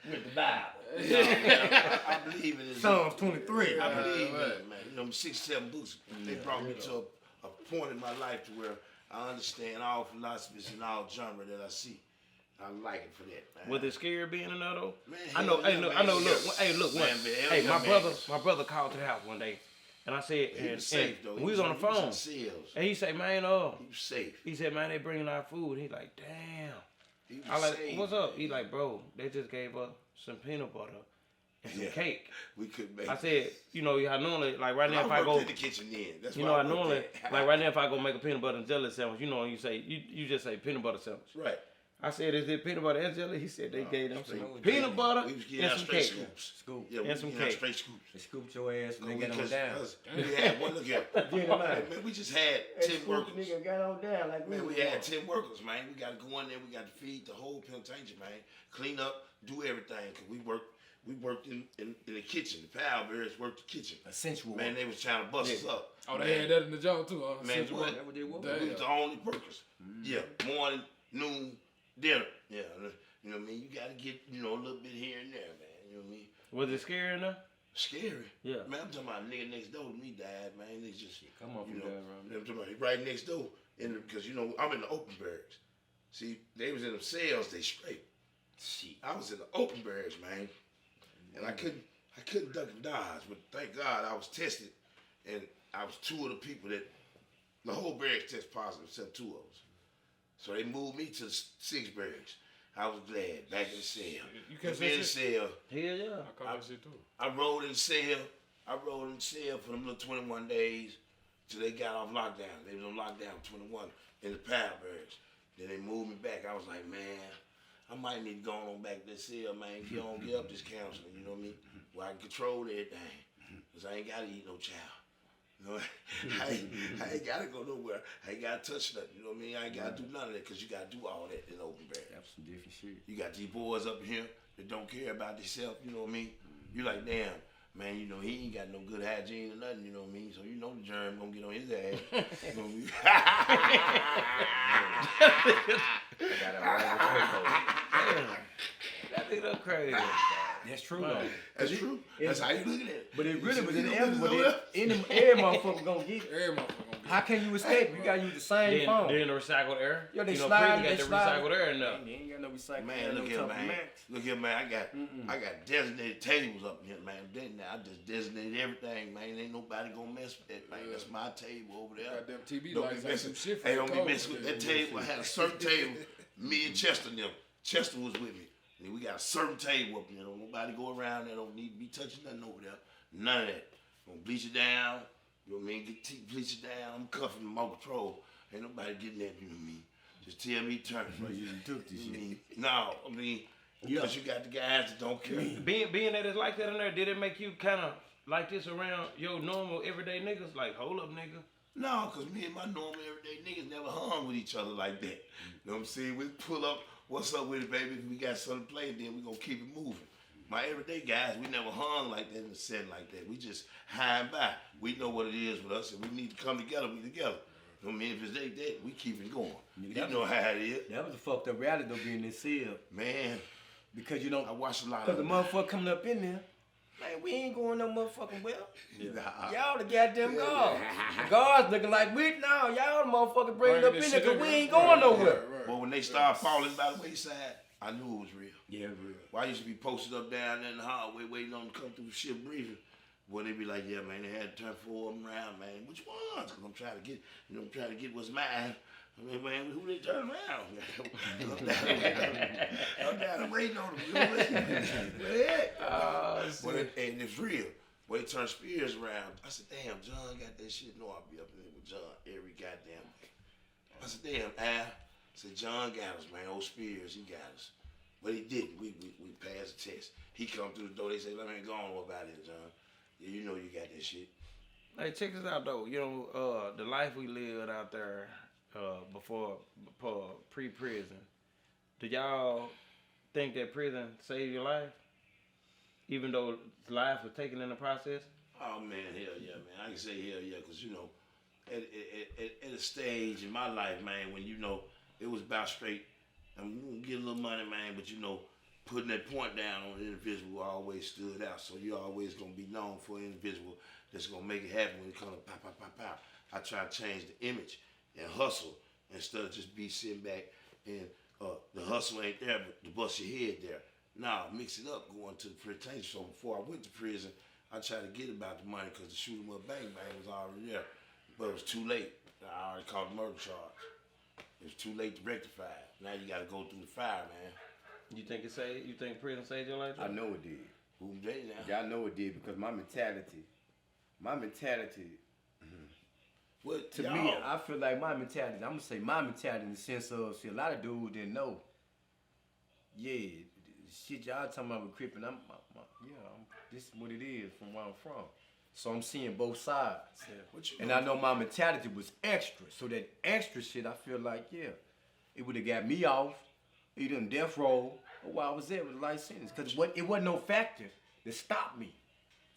With the Bible. No, man, I believe in it. Psalms 23. I believe in it, man. You know, 6, 7 books, they brought me to a point in my life to where I understand all philosophies and all genre that I see. I like it for that, man. Was it scary being in there though? Man, I know. hell Hey, yeah, look. man. I know. Look. Yes. Hey, look. Man, Hey, hell my yeah, my brother called to the house one day, and I said, He and was safe though. we was on the phone, He was in sales. and he said, man, He was safe. he said, man, they bringing our food. He like, damn. He was I like, safe. what's up? He like, bro, they just gave us some peanut butter and some cake. We couldn't make I said, you know, I normally like right now if I worked go, in the kitchen then. That's you why know, I worked normally there. like right now if I go make a peanut butter and jelly sandwich, you know, and you say you just say peanut butter sandwich. Right. I said, is it peanut butter and jelly? He said they gave them some straight peanut butter We was getting and out some straight cake. scoops. Scoop. Yeah, we And was some getting out cake. straight scoops. They scooped your ass and they We got on just- down. we had one look at man, we just had 10 workers. Nigga got on down like Man, we had 10 workers, man. We got to go in there. We got to feed the whole penitentiary, man. Clean up, do everything. Cause we worked in the kitchen. The Power Bears worked the kitchen. A sensual. Man, they was trying to bust us up. Oh, they Man. had that in the job too, huh? Man, Central what? Work. That what they were? Damn. We was the only workers. Yeah, morning, noon, dinner. Yeah, you know what I mean? You got to get, you know, a little bit here and there, man. You know what I mean? Was it scary enough? Scary. Yeah. Man, I'm talking about a nigga next door to me died, man. Niggas just, Come on, you from know, there, around I'm talking about right next door. Because, you know, I'm in the open barracks. See, they was in them cells, they straight. Shit. I was in the open barracks, man. And I couldn't duck and dodge, but thank God I was tested. And I was 2 of the people that, the whole barracks tested positive except 2 of us. So they moved me to the 6 barracks. I was glad, back in the cell. You catch Me in the that shit? cell. Hell yeah. I caught that shit too. I rolled in the cell. I rolled in the cell for them little 21 days till they got off lockdown. They was on lockdown 21 in the Power Barracks. Then they moved me back. I was like, man, I might need to go on back to that cell, man. Get on, get up this counseling, you know what I mean? Where I can control everything. Because I ain't got to eat no child. You know, I ain't got to go nowhere. I ain't got to touch nothing, you know what I mean? I ain't got to do none of that because you got to do all that in open barracks. That's some different shit. You got these boys up here that don't care about themselves, you know what I mean? You like, damn, man, you know, he ain't got no good hygiene or nothing, you know what I mean? So you know the germ gonna get on his ass. You know what I mean? I got a right That nigga crazy. That's true though. That's true. That's how you look at it. But it really was You in see, the you effort. know But that? every motherfucker gonna get it. Every motherfucker gonna get How can you escape? You gotta use the same phone. Then the recycled air. Yo, they you know, slide, prison they got the slide. recycled air in there. They ain't got no recycling. Man, look no here, Tough man. Max. Look here, man. I got designated tables up here, man. I just designated everything, man. Ain't nobody gonna mess with that, man. Yeah. That's my table over there. Goddamn TV Don't lights be ain't some messing. shit for Hey, the don't be cold. messing with that table. I had a certain table. Me and Chester and them. Chester was with me. And we got a certain table up there. Don't nobody go around there. Don't need to be touching nothing over there. None of that. Gonna bleach it down. You know what I mean? Bleach it down. I'm cuffing the remote control. Ain't nobody getting that. You know what I mean? Just tell me turn. You took this You shit. mean? No, I mean, because you got the guys that don't care. Being that it's like that in there, did it make you kind of like this around your normal everyday niggas? Like, hold up, nigga. No, because me and my normal everyday niggas never hung with each other like that. You know what I'm saying? We pull up, what's up with it, baby? If we got something to play, then we going to keep it moving. My everyday guys, we never hung like that in the set like that. We just high and by. We know what it is with us, and we need to come together, we together. You know what I mean? If it's like that, we keep it going. You know how it is. That was a fucked up reality though, being in this cell. Man, Because you don't. I watched a lot Because of the motherfucker coming up in there, man, we ain't going no motherfucking well. Nah. Y'all the goddamn guards. The guards looking like we now. Y'all the motherfucker bringing up in there because we ain't going nowhere. But when they start falling by the wayside, I knew it was real. Yeah, real. Well, I used to be posted up down there in the hallway waiting on them to come through shit briefing. Well, they be like, yeah, man, they had to turn 4 of them around, man. Which ones? Because I'm trying to get, I'm trying to get what's mine. I mean, man, who they turn around? I'm down waiting on them. You know what I mean? But and it's real. When they turn Spears around, I said, damn, John got that shit. No, I'll be up in there with John every goddamn day. I said, damn, Al. I said, John got us, man. Old Spears, he got us. But he didn't. We passed the test. He come through the door. They say, let me go on about it, John. Yeah, you know you got that shit. Hey, check this out though. You know, the life we lived out there before pre-prison. Do y'all think that prison saved your life, even though life was taken in the process? Oh man, hell yeah, man. I can say hell yeah, cause you know, at a stage in my life, man, when it was about straight. I'm gonna get a little money, man, but putting that point down on the individual always stood out. So you're always gonna be known for an individual that's gonna make it happen when it comes to pow, pow, pow, pow. I try to change the image and hustle instead of just be sitting back and the hustle ain't there, but to bust your head there. Nah, mix it up going to the prison. So before I went to prison, I tried to get about the money because the shoot 'em up bang bang was already there. But it was too late. I already caught the murder charge. It was too late to rectify it. Now you got to go through the fire, man. You think prison saved your life? I know it did. Who they now? Yeah, I know it did because my mentality. What To me, I feel like my mentality. I'm gonna say my mentality in the sense of, see, a lot of dudes didn't know. Yeah, shit y'all talking about with Crippin'. This is what it is from where I'm from. So I'm seeing both sides. And I know my mentality was extra. So that extra shit, I feel like, yeah, it would have got me off, either in death row, or while I was there with a life sentence. Because it wasn't no factor that stopped me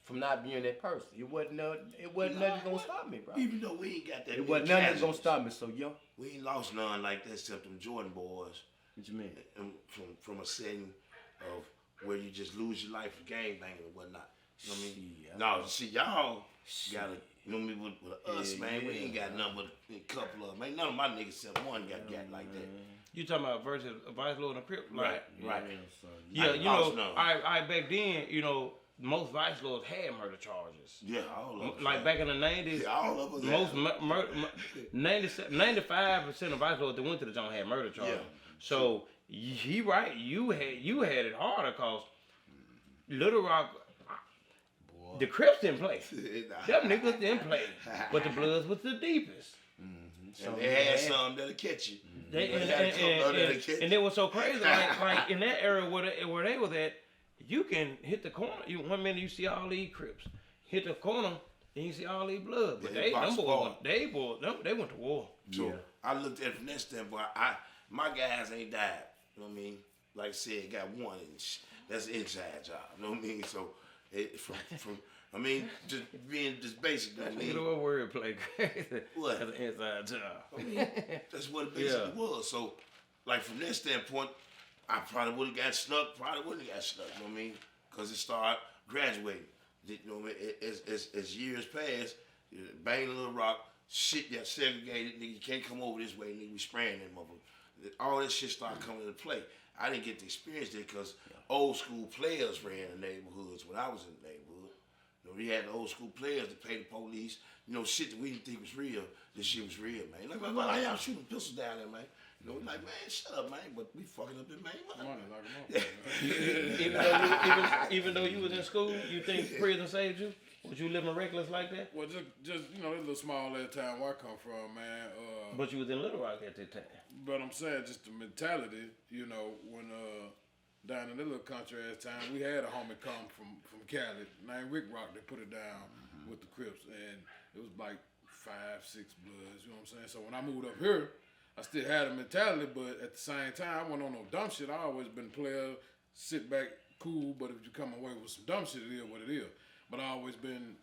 from not being that person. It wasn't nothing gonna stop me, bro. Even though we ain't got that. It wasn't nothing that's gonna stop me. So, yo. We ain't lost none like that except them Jordan boys. What you mean? From a setting of where you just lose your life for gangbanging and whatnot. You know what I mean? No, see, y'all got with us, man. We ain't got nothing but a couple of them. Ain't none of my niggas except one got like that. You talking about versus Vice Lord and Crip? Right. Yeah, I back then, most Vice Lords had murder charges. Yeah, all of them. Like back in the 90s, all of us. Most 95% of Vice Lords that went to the joint had murder charges. Yeah. So he right, you had it harder cause Little Rock. The Crips didn't play. Them niggas didn't play. But the Bloods was the deepest. Mm-hmm. So they had some that'll catch you. And it was so crazy. Like in that era where they was at, you can hit the corner. One minute you see all these Crips. Hit the corner and you see all these Bloods. But they went to war. So I looked at it from that standpoint. My guys ain't died. You know what I mean? Like I said, got one inch. That's an inside job. You know what I mean? So just being just basic. You know what I mean? Look at word play crazy. What? That's an inside job. I mean, that's what it basically was. So, like from that standpoint, I probably would have got snuck. Probably wouldn't have got snuck. You know what I mean? Because it started graduating. You know what I mean? As years passed, bang a little rock. Shit got segregated. Nigga, you can't come over this way. Nigga, we spraying that motherfucker. All that shit started coming into play. I didn't get to experience that because old school players ran the neighborhoods when I was in the neighborhood. We had the old school players to pay the police. Shit that we didn't think was real. This shit was real, man. Like, why y'all shooting pistols down there, man? Like, man, shut up, man. But we fucking up that man. Even though you was in school, you think prison saved you? Was you living reckless like that? Well, just this little small ass town where I come from, man. But you was in Little Rock at that time. But I'm saying just the mentality, when down in that little country ass town, we had a homie come from Cali named Rick Rock that put it down with the Crips, and it was like 5, 6 Bloods. You know what I'm saying? So when I moved up here, I still had a mentality, but at the same time, I wasn't on no dumb shit. I always been a player, sit back, cool. But if you come away with some dumb shit, it is what it is. But I always been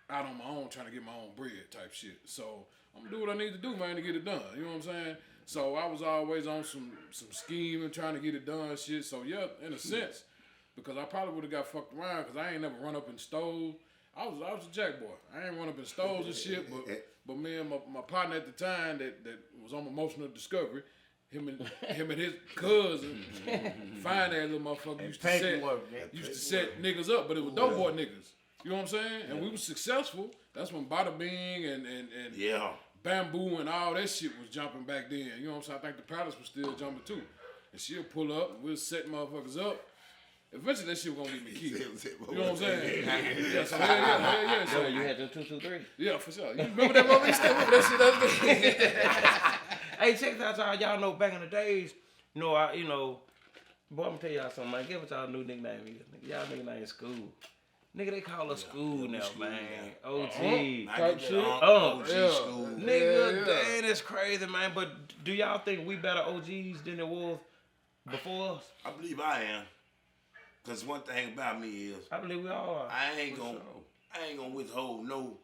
out on my own, trying to get my own bread type shit. So I'm gonna do what I need to do, man, to get it done. You know what I'm saying? So I was always on some scheming, trying to get it done shit. So yeah, in a sense, because I probably would have got fucked around because I ain't never run up and stole. I was a jack boy. I ain't run up and stole and shit, but me and my partner at the time that was on emotional discovery, him and his cousin, find that little motherfucker used to set niggas up, but it was dope boy niggas. You know what I'm saying? And we was successful. That's when Bada Bing and Bamboo and all that shit was jumping back then. You know what I'm saying? I think the Palace was still jumping too. And she'll pull up and we'll set motherfuckers up. Eventually that shit was gonna get me killed. You know what I'm saying? Yeah, so yeah. So you had the 223? Yeah, for sure. You remember that moment? You still remember that shit? Hey, check this out, y'all know back in the days, boy, I'm gonna tell y'all something, man. Give it y'all new nickname. Y'all nickname is school. Nigga, they call us school now, man. OG. Type shit. OG school. Nigga, dang, that's crazy, man. But do y'all think we better OGs than it was before us? I believe I am. Because one thing about me is, I believe we all are. I ain't gonna withhold no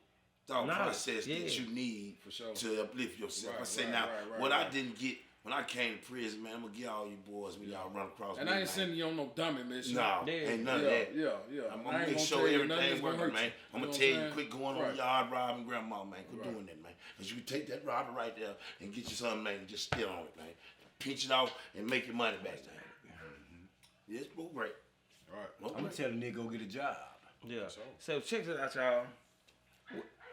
thought Knowledge, process yeah. that you need For sure. to uplift yourself. Right, I say right, now, right, what right. I didn't get when I came to prison, man, I'm gonna get all you boys when y'all run across And me, I ain't man. sending you on no dummy mission. No, Yeah. ain't none Yeah, of that. yeah. I'm I gonna ain't make gonna sure tell you nothing everything that's gonna working, hurt man. you. I'm You gonna know tell what you, I'm quit going saying? on yard robbing grandma, man. Quit doing that, man. Cause you can take that robber right there and get you something, man, and just steal on it, man. Pinch it off and make your money back, man. Yes, bro, great. All right. I'm gonna tell the nigga go get a job. Yeah. So- So check this out, y'all.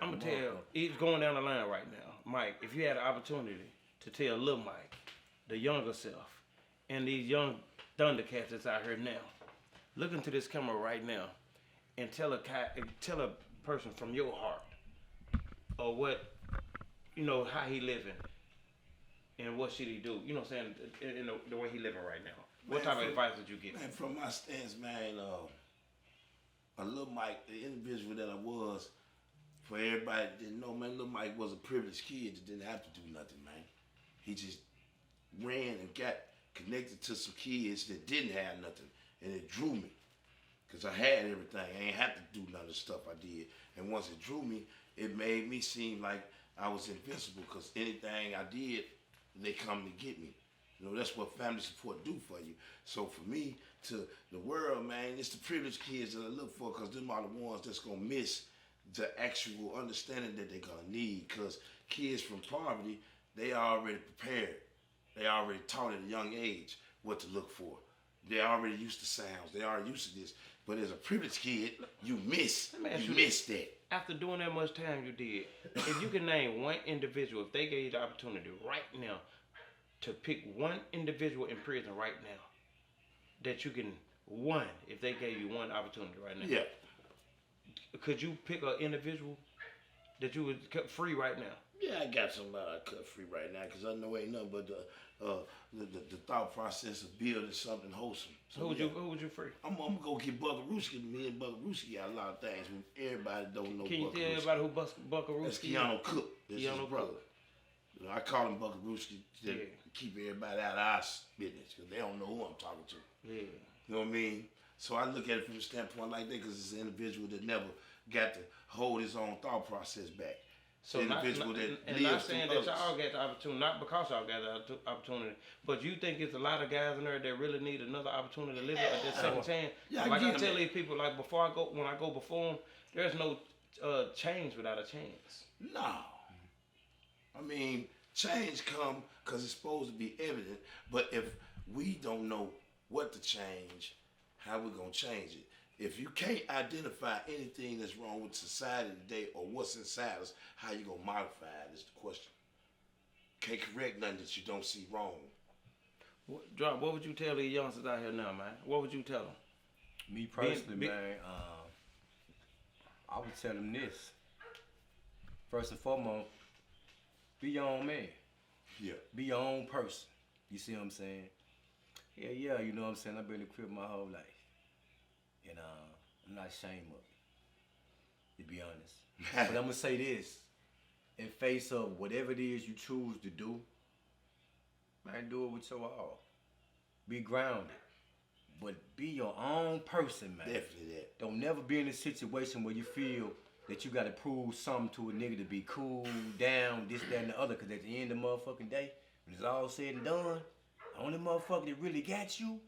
I'm gonna tell. It's going down the line right now, Mike. If you had an opportunity to tell Lil Mike, the younger self, and these young Thundercats that's out here now, look into this camera right now, and tell a person from your heart, or what, how he living, and what should he do. You know what I'm saying? In the way he living right now. What Man, type of from- advice would you give? Man, from my stance, man, a Lil Mike, the individual that I was, for everybody that didn't know, man, Lil Mike was a privileged kid that didn't have to do nothing, man. He just ran and got connected to some kids that didn't have nothing, and it drew me. Because I had everything. I ain't have to do none of the stuff I did. And once it drew me, it made me seem like I was invincible, because anything I did, they come to get me. That's what family support do for you. So for me, to the world, man, it's the privileged kids that I look for, because them are the ones that's going to miss the actual understanding that they're going to need. Because kids from poverty, they are already prepared. They already taught at a young age what to look for. They're already used to sounds. They are used to this. But as a privileged kid, you miss that. After doing that much time you did, if you can name one individual, if they gave you the opportunity right now to pick one individual in prison right now, that you can, if they gave you one opportunity right now. Yeah. Could you pick an individual that you would cut free right now? Yeah, I got somebody I cut free right now, because I know ain't nothing but the thought process of building something wholesome. So Who would you free? I'm gonna go get Buckarooski. Me and Buckarooski got a lot of things. Everybody don't know. Can you tell everybody who Buckarooski is? That's Denaro Cook. That's his Denaro brother. Cook. I call him Buckarooski to Yeah. keep everybody out of our business, because they don't know who I'm talking to. Yeah. You know what I mean? So I look at it from a standpoint like that, because it's an individual that never got to hold his own thought process back. So the not individual that not lives saying through that y'all others. got the opportunity, not because y'all got the opportunity, but you think it's a lot of guys in there that really need another opportunity to live at that second chance. Yeah, I like I get tell it. these people, like when I go before them, there's no change without a chance. No. I mean, change come because it's supposed to be evident, but if we don't know what to change, how we going to change it? If you can't identify anything that's wrong with society today or what's inside us, how you going to modify it is the question. Can't correct nothing that you don't see wrong. What would you tell these youngsters out here now, man? What would you tell them? Me personally, man, I would tell them this. First and foremost, be your own man. Yeah. Be your own person. You see what I'm saying? Yeah, you know what I'm saying? I've been in the crib my whole life. And I'm not ashamed of it, to be honest. But I'm gonna say this. In face of whatever it is you choose to do, man, do it with your all. Be grounded. But be your own person, man. Definitely that. Don't never be in a situation where you feel that you gotta prove something to a nigga to be cool, down, this, that, and the other. Cause at the end of the motherfucking day, when it's all said and done, the only motherfucker that really got you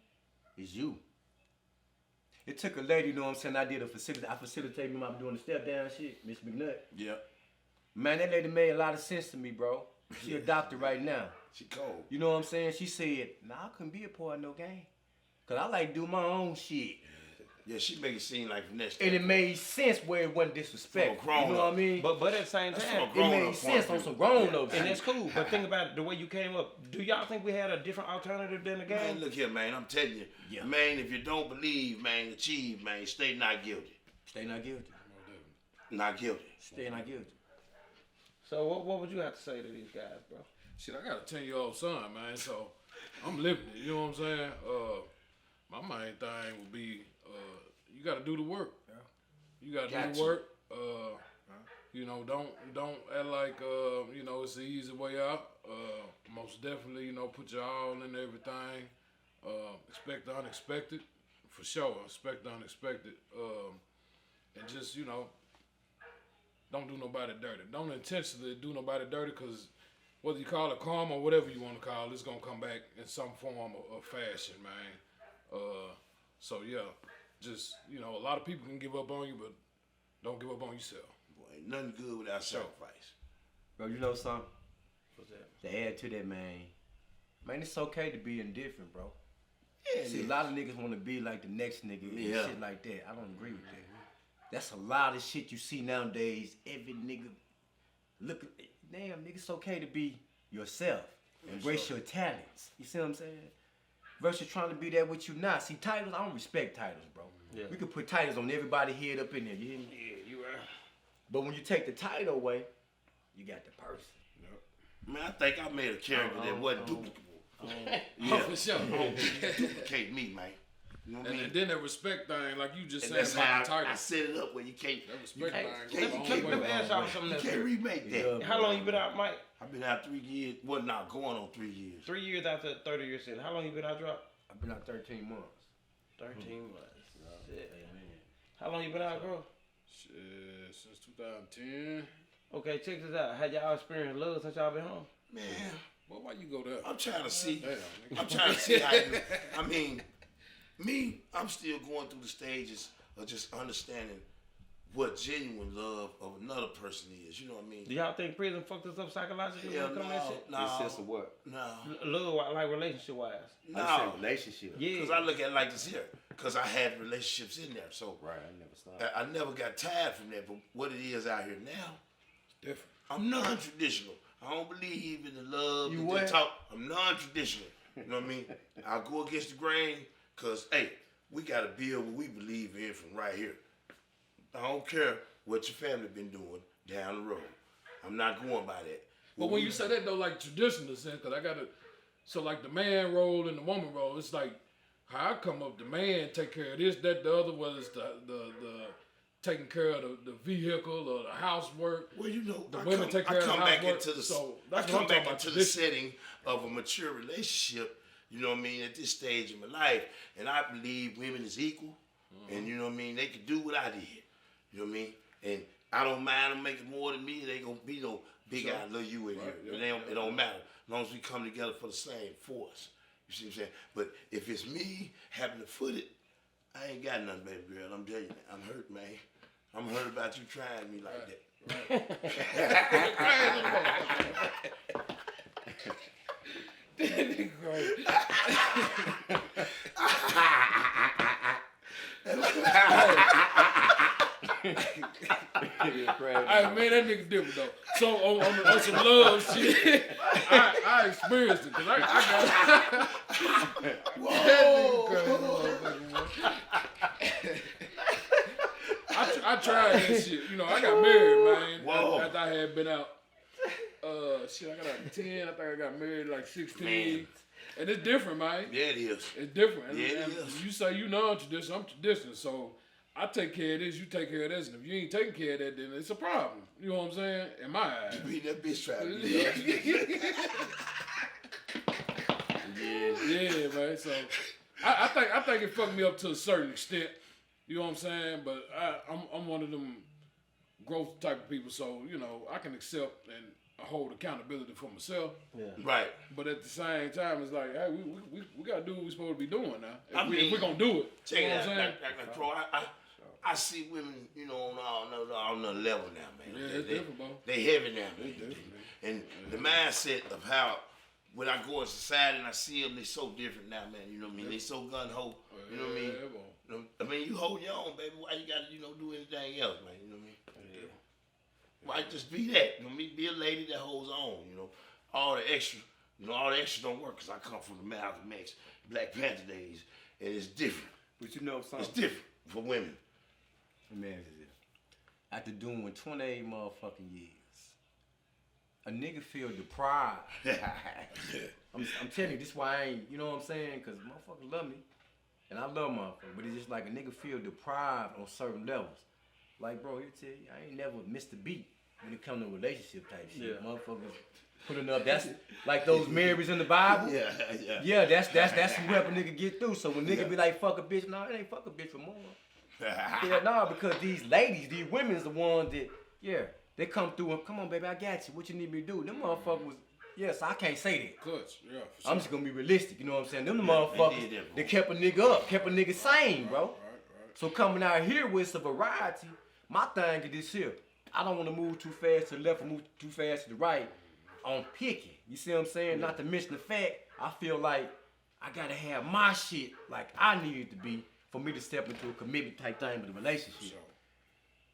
is you. It took a lady, you know what I'm saying, I facilitated me, I'm doing the step down shit, Miss McNutt. Yeah. Man, that lady made a lot of sense to me, bro. She a doctor right now. She cold. You know what I'm saying? She said, nah, I couldn't be a part of no game. Cause I like to do my own shit. Yeah, she make it seem like finesse. And it made sense where it wasn't disrespectful. From a You know what I mean? But at the same That's time, from a it made grown-up sense point on of some view. grown up and that's cool. But think about it, the way you came up. Do y'all think we had a different alternative than the Man, game? look here, man. I'm telling you. Yeah. Man, if you don't believe, man, achieve, man, stay not guilty. Stay not guilty. Not guilty. Stay not guilty. So what would you have to say to these guys, bro? Shit, I got a 10-year-old son, man, so I'm living it, you know what I'm saying? My main thing would be, you gotta do the work. Yeah. You gotta Got do the work. You know, don't act like, it's the easy way out. Most definitely, put your all in everything. Expect the unexpected, for sure. Expect the unexpected. And just, don't do nobody dirty. Don't intentionally do nobody dirty, because whether you call it karma or whatever you want to call it, it's going to come back in some form of fashion, man. So, yeah, just, you know, a lot of people can give up on you, but don't give up on yourself. Boy, ain't nothing good without sacrifice. Bro, you know something? What's that? To add to that, man, it's okay to be indifferent, bro. Yeah, See, a lot of niggas want to be like the next nigga and Yeah. shit like that. I don't agree with that. That's a lot of shit you see nowadays. Every nigga look, damn, nigga, it's okay to be yourself. Embrace your talents. You see what I'm saying? Versus trying to be that what you not. See, titles, I don't respect titles, bro. Yeah. We could put titles on everybody head up in there. You hear me? Yeah, you right. But when you take the title away, you got the person. Man, I think I made a character that wasn't duplicable. Yeah, for sure. Duplicate me, man. You know what I mean? And then that respect thing, like you just And said that's about how the title. I set it up where you can't, That respect Hey, thing. you goes a can't- long Let me way. ask y'all something you else. can't remake that. Yeah. How long you been out, Mike? I've been out 3 years. Well, not going on 3 years. 3 years after 30 years in. How long you been out, drop? I've been out 13 months. 13 months. Shit. How long you been out, bro? Shit, since 2010. Okay, check this out. Had y'all experienced love since y'all been home? Man, Well, why you go there? I'm trying to see. Damn, nigga. I'm trying to see how you, I mean, me, I'm still going through the stages of just understanding what genuine love of another person is. You know what I mean? Do y'all think prison fucked us up psychologically Hell when it come to that shit? no, In the sense of what? no, Love, like relationship wise. I no. say relationship. Yeah. Because I look at it like this here. Because I had relationships in there. So Right, I never stopped. I never got tired from that. But what it is out here now, Different. I'm non-traditional. I don't believe in the love You and what? the talk. I'm non-traditional. You know what I mean? I go against the grain because, hey, we got to build what we believe in from right here. I don't care what your family been doing down the road. I'm not going by that. But when you say that though, like traditional sense, because I gotta, so like the man role and the woman role, it's like how I come up. The man take care of this, that, the other. Whether it's the taking care of the vehicle or the housework. Well, you know, The women take care of the back housework, into the so I that's what come I'm talking back about, into the tradition. setting of a mature relationship. You know what I mean? At this stage of my life, and I believe women is equal, and you know what I mean. They can do what I did. You know what I mean? And I don't mind them making more than me. They gonna be no big Sure. I love you in Right, here. yeah, It don't matter as long as we come together for the same force. You see what I'm saying? But if it's me having to foot it, I ain't got nothing, baby girl. I'm telling you, I'm hurt, man. I'm hurt about you trying me like that. Hey man, that nigga different though. So on some love shit, I experienced it because I got. I tried that shit. You know, I got married, man. Whoa. After I had been out. Shit, I got out at 10. I think I got married like 16. Man. And it's different, man. Yeah, it is. It's different. And, Yeah, it and is. you say you non-traditional, I'm traditional. So I take care of this, you take care of this. And if you ain't taking care of that, then it's a problem. You know what I'm saying? In my eyes. Be that bitch trying to be Yeah, man. So I think it fucked me up to a certain extent. You know what I'm saying? But I'm one of them growth type of people. So you know I can accept and hold accountability for myself. right. But at the same time, it's like, hey, we gotta do what we're supposed to be doing now. I mean, if we're gonna do it, Check you know it what out. I'm saying? Like, bro, I see women, you know, on another level now, man. Yeah, it's different, bro. They heavy now, man. It's different, man. And the mindset of how when I go in society and I see them, they so different now, man. You know what I mean? They so gun ho. You know what I mean? Yeah, bro. I mean, you hold your own, baby. Why you gotta, do anything else, man? You know what I mean? Why just be that? You know, me be a lady that holds on. All the extra, all the extra don't work because I come from the Malcolm X, Black Panther days, and it's different. But you know It's something? different for women. Man, after doing 28 motherfucking years, a nigga feel deprived. I'm telling you, this is why I ain't, you know what I'm saying? Because motherfuckers love me, and I love motherfuckers, but it's just like a nigga feel deprived on certain levels. Like, bro, here tell you, I ain't never missed a beat when it come to relationship type shit. Yeah. Motherfuckers putting up, that's like those Marys in the Bible. Yeah. Yeah, that's who help a nigga get through. So when nigga be like, fuck a bitch, no, it ain't fuck a bitch for more. Yeah, nah, because these ladies, these women's the ones that, yeah, They come through and come on, baby, I got you. What you need me to do? Them motherfuckers was yes, I can't say that. Clutch, yeah. For I'm sure. just gonna be realistic, you know what I'm saying? Them the motherfuckers that kept a nigga up, kept a nigga sane, bro. Right. So coming out here with some variety, my thing is this here. I don't want to move too fast to the left or move too fast to the right on picking. You see what I'm saying? Not to mention the fact, I feel like I gotta have my shit like I need it to be for me to step into a commitment type thing with a relationship. Sure.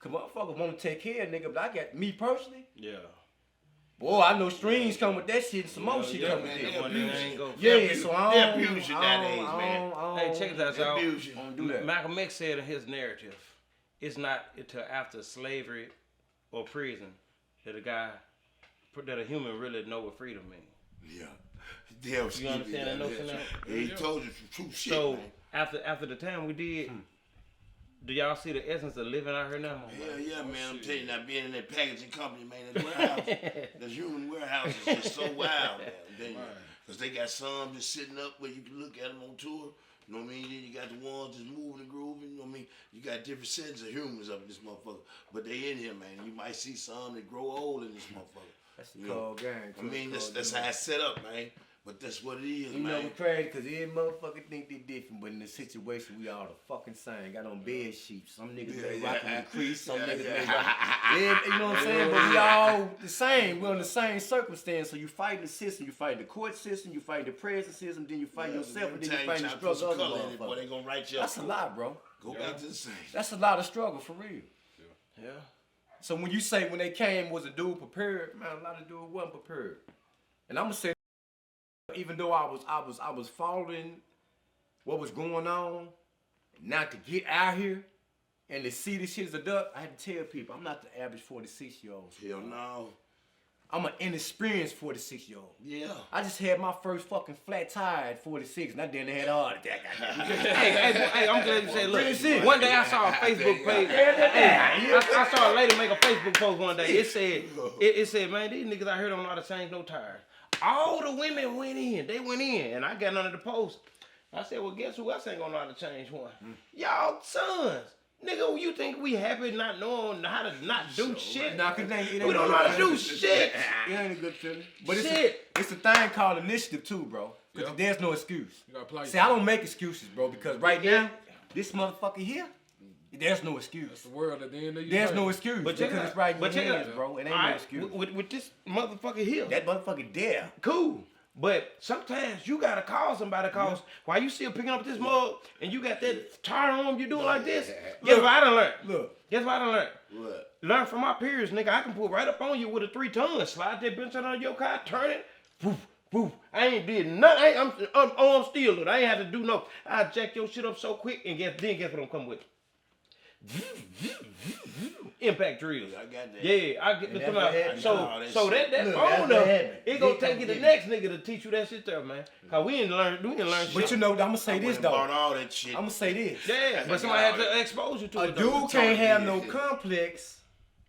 Cause motherfuckers want to take care of nigga, but I got me personally. Yeah. Boy, I know strings come with that shit and some more shit come with that. Yeah, so I don't. They abuse you nowadays, man. Hey, check this out, y'all. you. Don't do that. Malcolm X said in his narrative, it's not until after slavery or prison that a human really know what freedom means. Yeah. Damn, You understand that notion now? Yeah, he told you some true shit, So man. after the time we did, do y'all see the essence of living out here now? Hell yeah, man. I'm telling you, now being in that packaging company, man, that warehouse, that human warehouse is just so wild, man. Because they got some just sitting up where you can look at them on tour. You know what I mean? Then you got the ones just moving and grooving. You know what I mean? You got different sets of humans up in this motherfucker. But they in here, man. You might see some that grow old in this motherfucker. That's the cold game. I mean, that's how it's set up, man. But that's what it is, You man. know we crazy because every motherfucker think they different, but in the situation we all the fucking same. Got on bed sheets. Some niggas they rocking the crease, some niggas they rocking. You know what I'm saying? But we all the same. We're in the same circumstance. So you fighting the system, you fighting the court system, you fighting the prison system, then you fighting yourself, and then you fighting the struggle of other boy, they motherfuckers. gonna write you up. That's a lot, bro. Go back to the same. That's a lot of struggle for real. Yeah. So when you say when they came was a dude prepared, man, a lot of dudes wasn't prepared. And I'm gonna say, even though I was following what was going on, not to get out here and to see this shit as a duck, I had to tell people I'm not the average 46-year-old. Hell no. I'm an inexperienced 46-year-old. Yeah. I just had my first fucking flat tire at 46, and I didn't had a heart attack. hey, I'm glad you said, look, shit. one day I saw a Facebook page. I saw a lady make a Facebook post one day. It said, man, these niggas out here don't know how to change no tires. All the women went in. They went in. And I got under the post. I said, well, guess who else ain't gonna know how to change one? Y'all sons. Nigga, you think we happy not knowing how to not do shit? Nah, cause it ain't We don't know how to do shit. It ain't a good feeling. But Shit. it's a thing called initiative too, bro. Because there's no excuse. You gotta apply See, I don't make excuses, bro, because right now, this motherfucker here, there's no excuse. That's the world at the end of your There's life. no excuse But because check it it's out. right in But your check it hands, out. bro. It ain't All no right, excuse. with this motherfucker here. That motherfucker there. Cool. But sometimes you gotta call somebody cause while you still picking up this mug and you got that tire on you doing like this, guess what I done learned? Look. Guess what I done learned? What? Learn from my peers, nigga. I can pull right up on you with a 3-ton, slide that bench on your car, turn it, poof, poof. I ain't did nothing. I'm still, dude. I ain't had to do no. I jack your shit up so quick and guess what I'm coming with? Impact drills. I got that. Yeah, I get the come out. So that so shit. that Look, phone that's up, what happened. it gonna They take come you the get next nigga to teach you that shit there, man. Cause we didn't learn shit. But you know, I'm gonna say I this went and though. bought all that shit. I'm gonna say this. Yeah, but somebody had to expose you to A it. though. dude can't have no complex.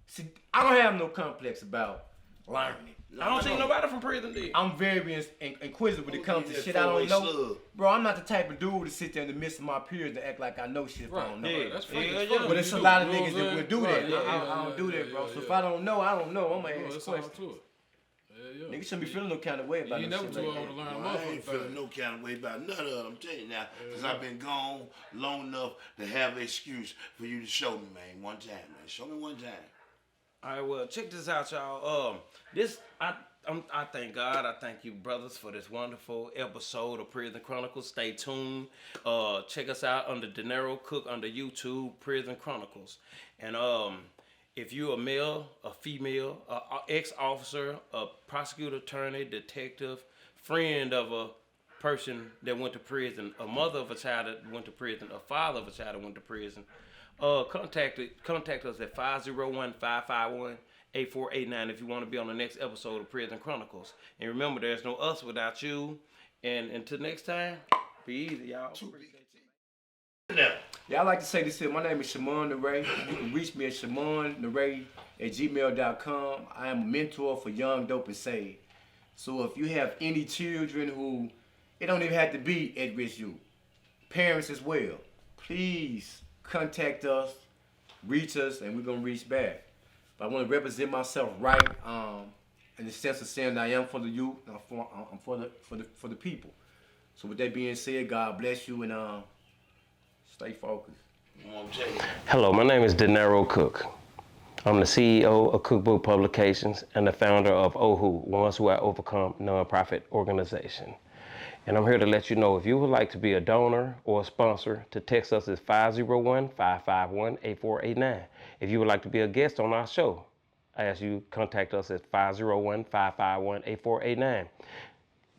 See, I don't have no complex about learning. I don't see nobody from prison did. I'm very inquisitive when it comes to Yeah, shit I don't know. four-way slug. Bro, I'm not the type of dude to sit there in the midst of my peers to act like I know shit if I don't know. Yeah. That's freaking Yeah, fun. yeah. But it's a You lot of do, you know niggas what that I'm will do saying? that. Right, I don't do that, bro. yeah, So if yeah. I don't know, I don't know. I'm gonna Oh, ask that's all questions. to it. Yeah. Niggas shouldn't be feeling no kind of way You about ain't no never shit too like old to that. learn a I ain't motherfucking feeling thing. no kind of way about none of it. I'm telling you now, because I've been gone long enough to have an excuse for you to show me, man, one time, man. Show me one time. All right, well, check this out, y'all. I thank God. I thank you, brothers, for this wonderful episode of Prison Chronicles. Stay tuned. Check us out under Denaro Cook under YouTube, Prison Chronicles. And if you're a male, a female, a ex-officer, a prosecutor, attorney, detective, friend of a person that went to prison, a mother of a child that went to prison, a father of a child that went to prison, contact us at 501-551-8489 if you want to be on the next episode of Prison Chronicles. And remember, there's no us without you. And until next time, be easy, y'all. Yeah, I like to say this here. My name is Shimon Naray. You can reach me at ShimonNaray@gmail.com. I am a mentor for Young, Dope, and Saved. So if you have any children who, it don't even have to be at risk youth, parents as well, please contact us, reach us, and we're going to reach back. But I want to represent myself right, in the sense of saying that I am for the youth, and I'm for the people. So with that being said, God bless you and stay focused. Hello, my name is Denaro Cook. I'm the CEO of Cookbook Publications and the founder of OHU, Ones Who Have Overcome nonprofit organization. And I'm here to let you know if you would like to be a donor or a sponsor, to text us at 501-551-8489. If you would like to be a guest on our show, I ask you contact us at 501-551-8489.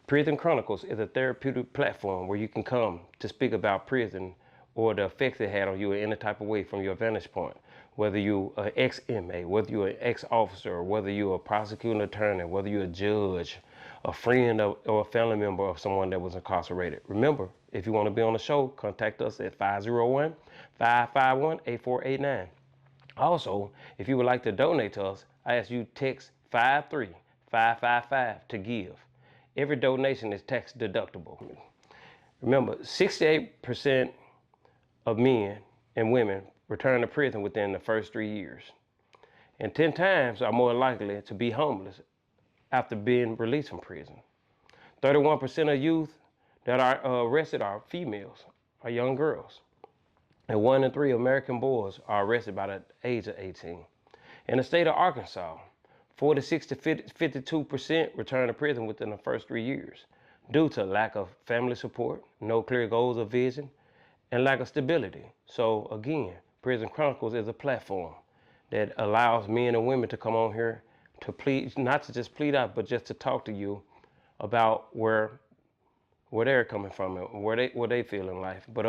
Prison Chronicles is a therapeutic platform where you can come to speak about prison or the effects it had on you in any type of way from your vantage point. Whether you're an ex-inmate, whether you're an ex-officer, whether you're a prosecuting attorney, whether you're a judge, a friend or a family member of someone that was incarcerated. Remember, if you want to be on the show, contact us at 501-551-8489. Also, if you would like to donate to us, I ask you text 53555 to give. Every donation is tax deductible. Remember, 68% of men and women return to prison within the first 3 years. And 10 times are more likely to be homeless after being released from prison. 31% of youth that are arrested are females, are young girls. And 1 in 3 American boys are arrested by the age of 18. In the state of Arkansas, 46 to 52% return to prison within the first 3 years due to lack of family support, no clear goals or vision, and lack of stability. So again, Prison Chronicles is a platform that allows men and women to come on here to plead, not to just plead out, but just to talk to you about where they're coming from and what they feel in life. But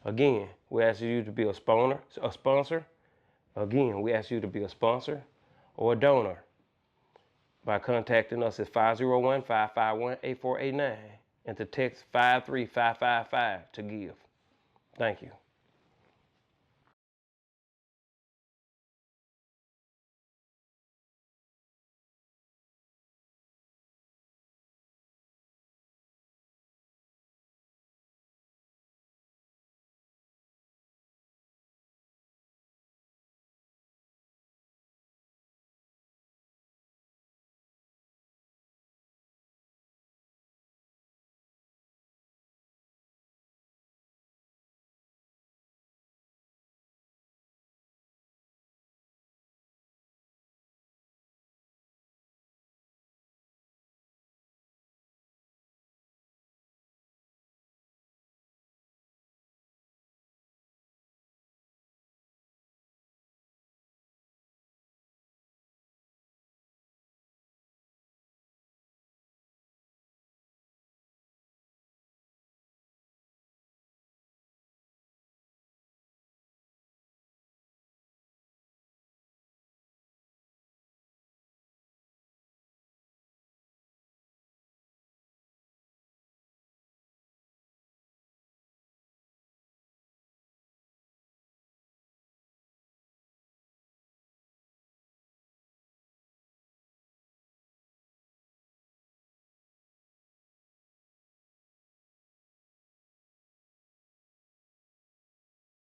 again, we ask you to be a sponsor. Again, we ask you to be a sponsor or a donor by contacting us at 501-551-8489 and to text 53555 to give. Thank you.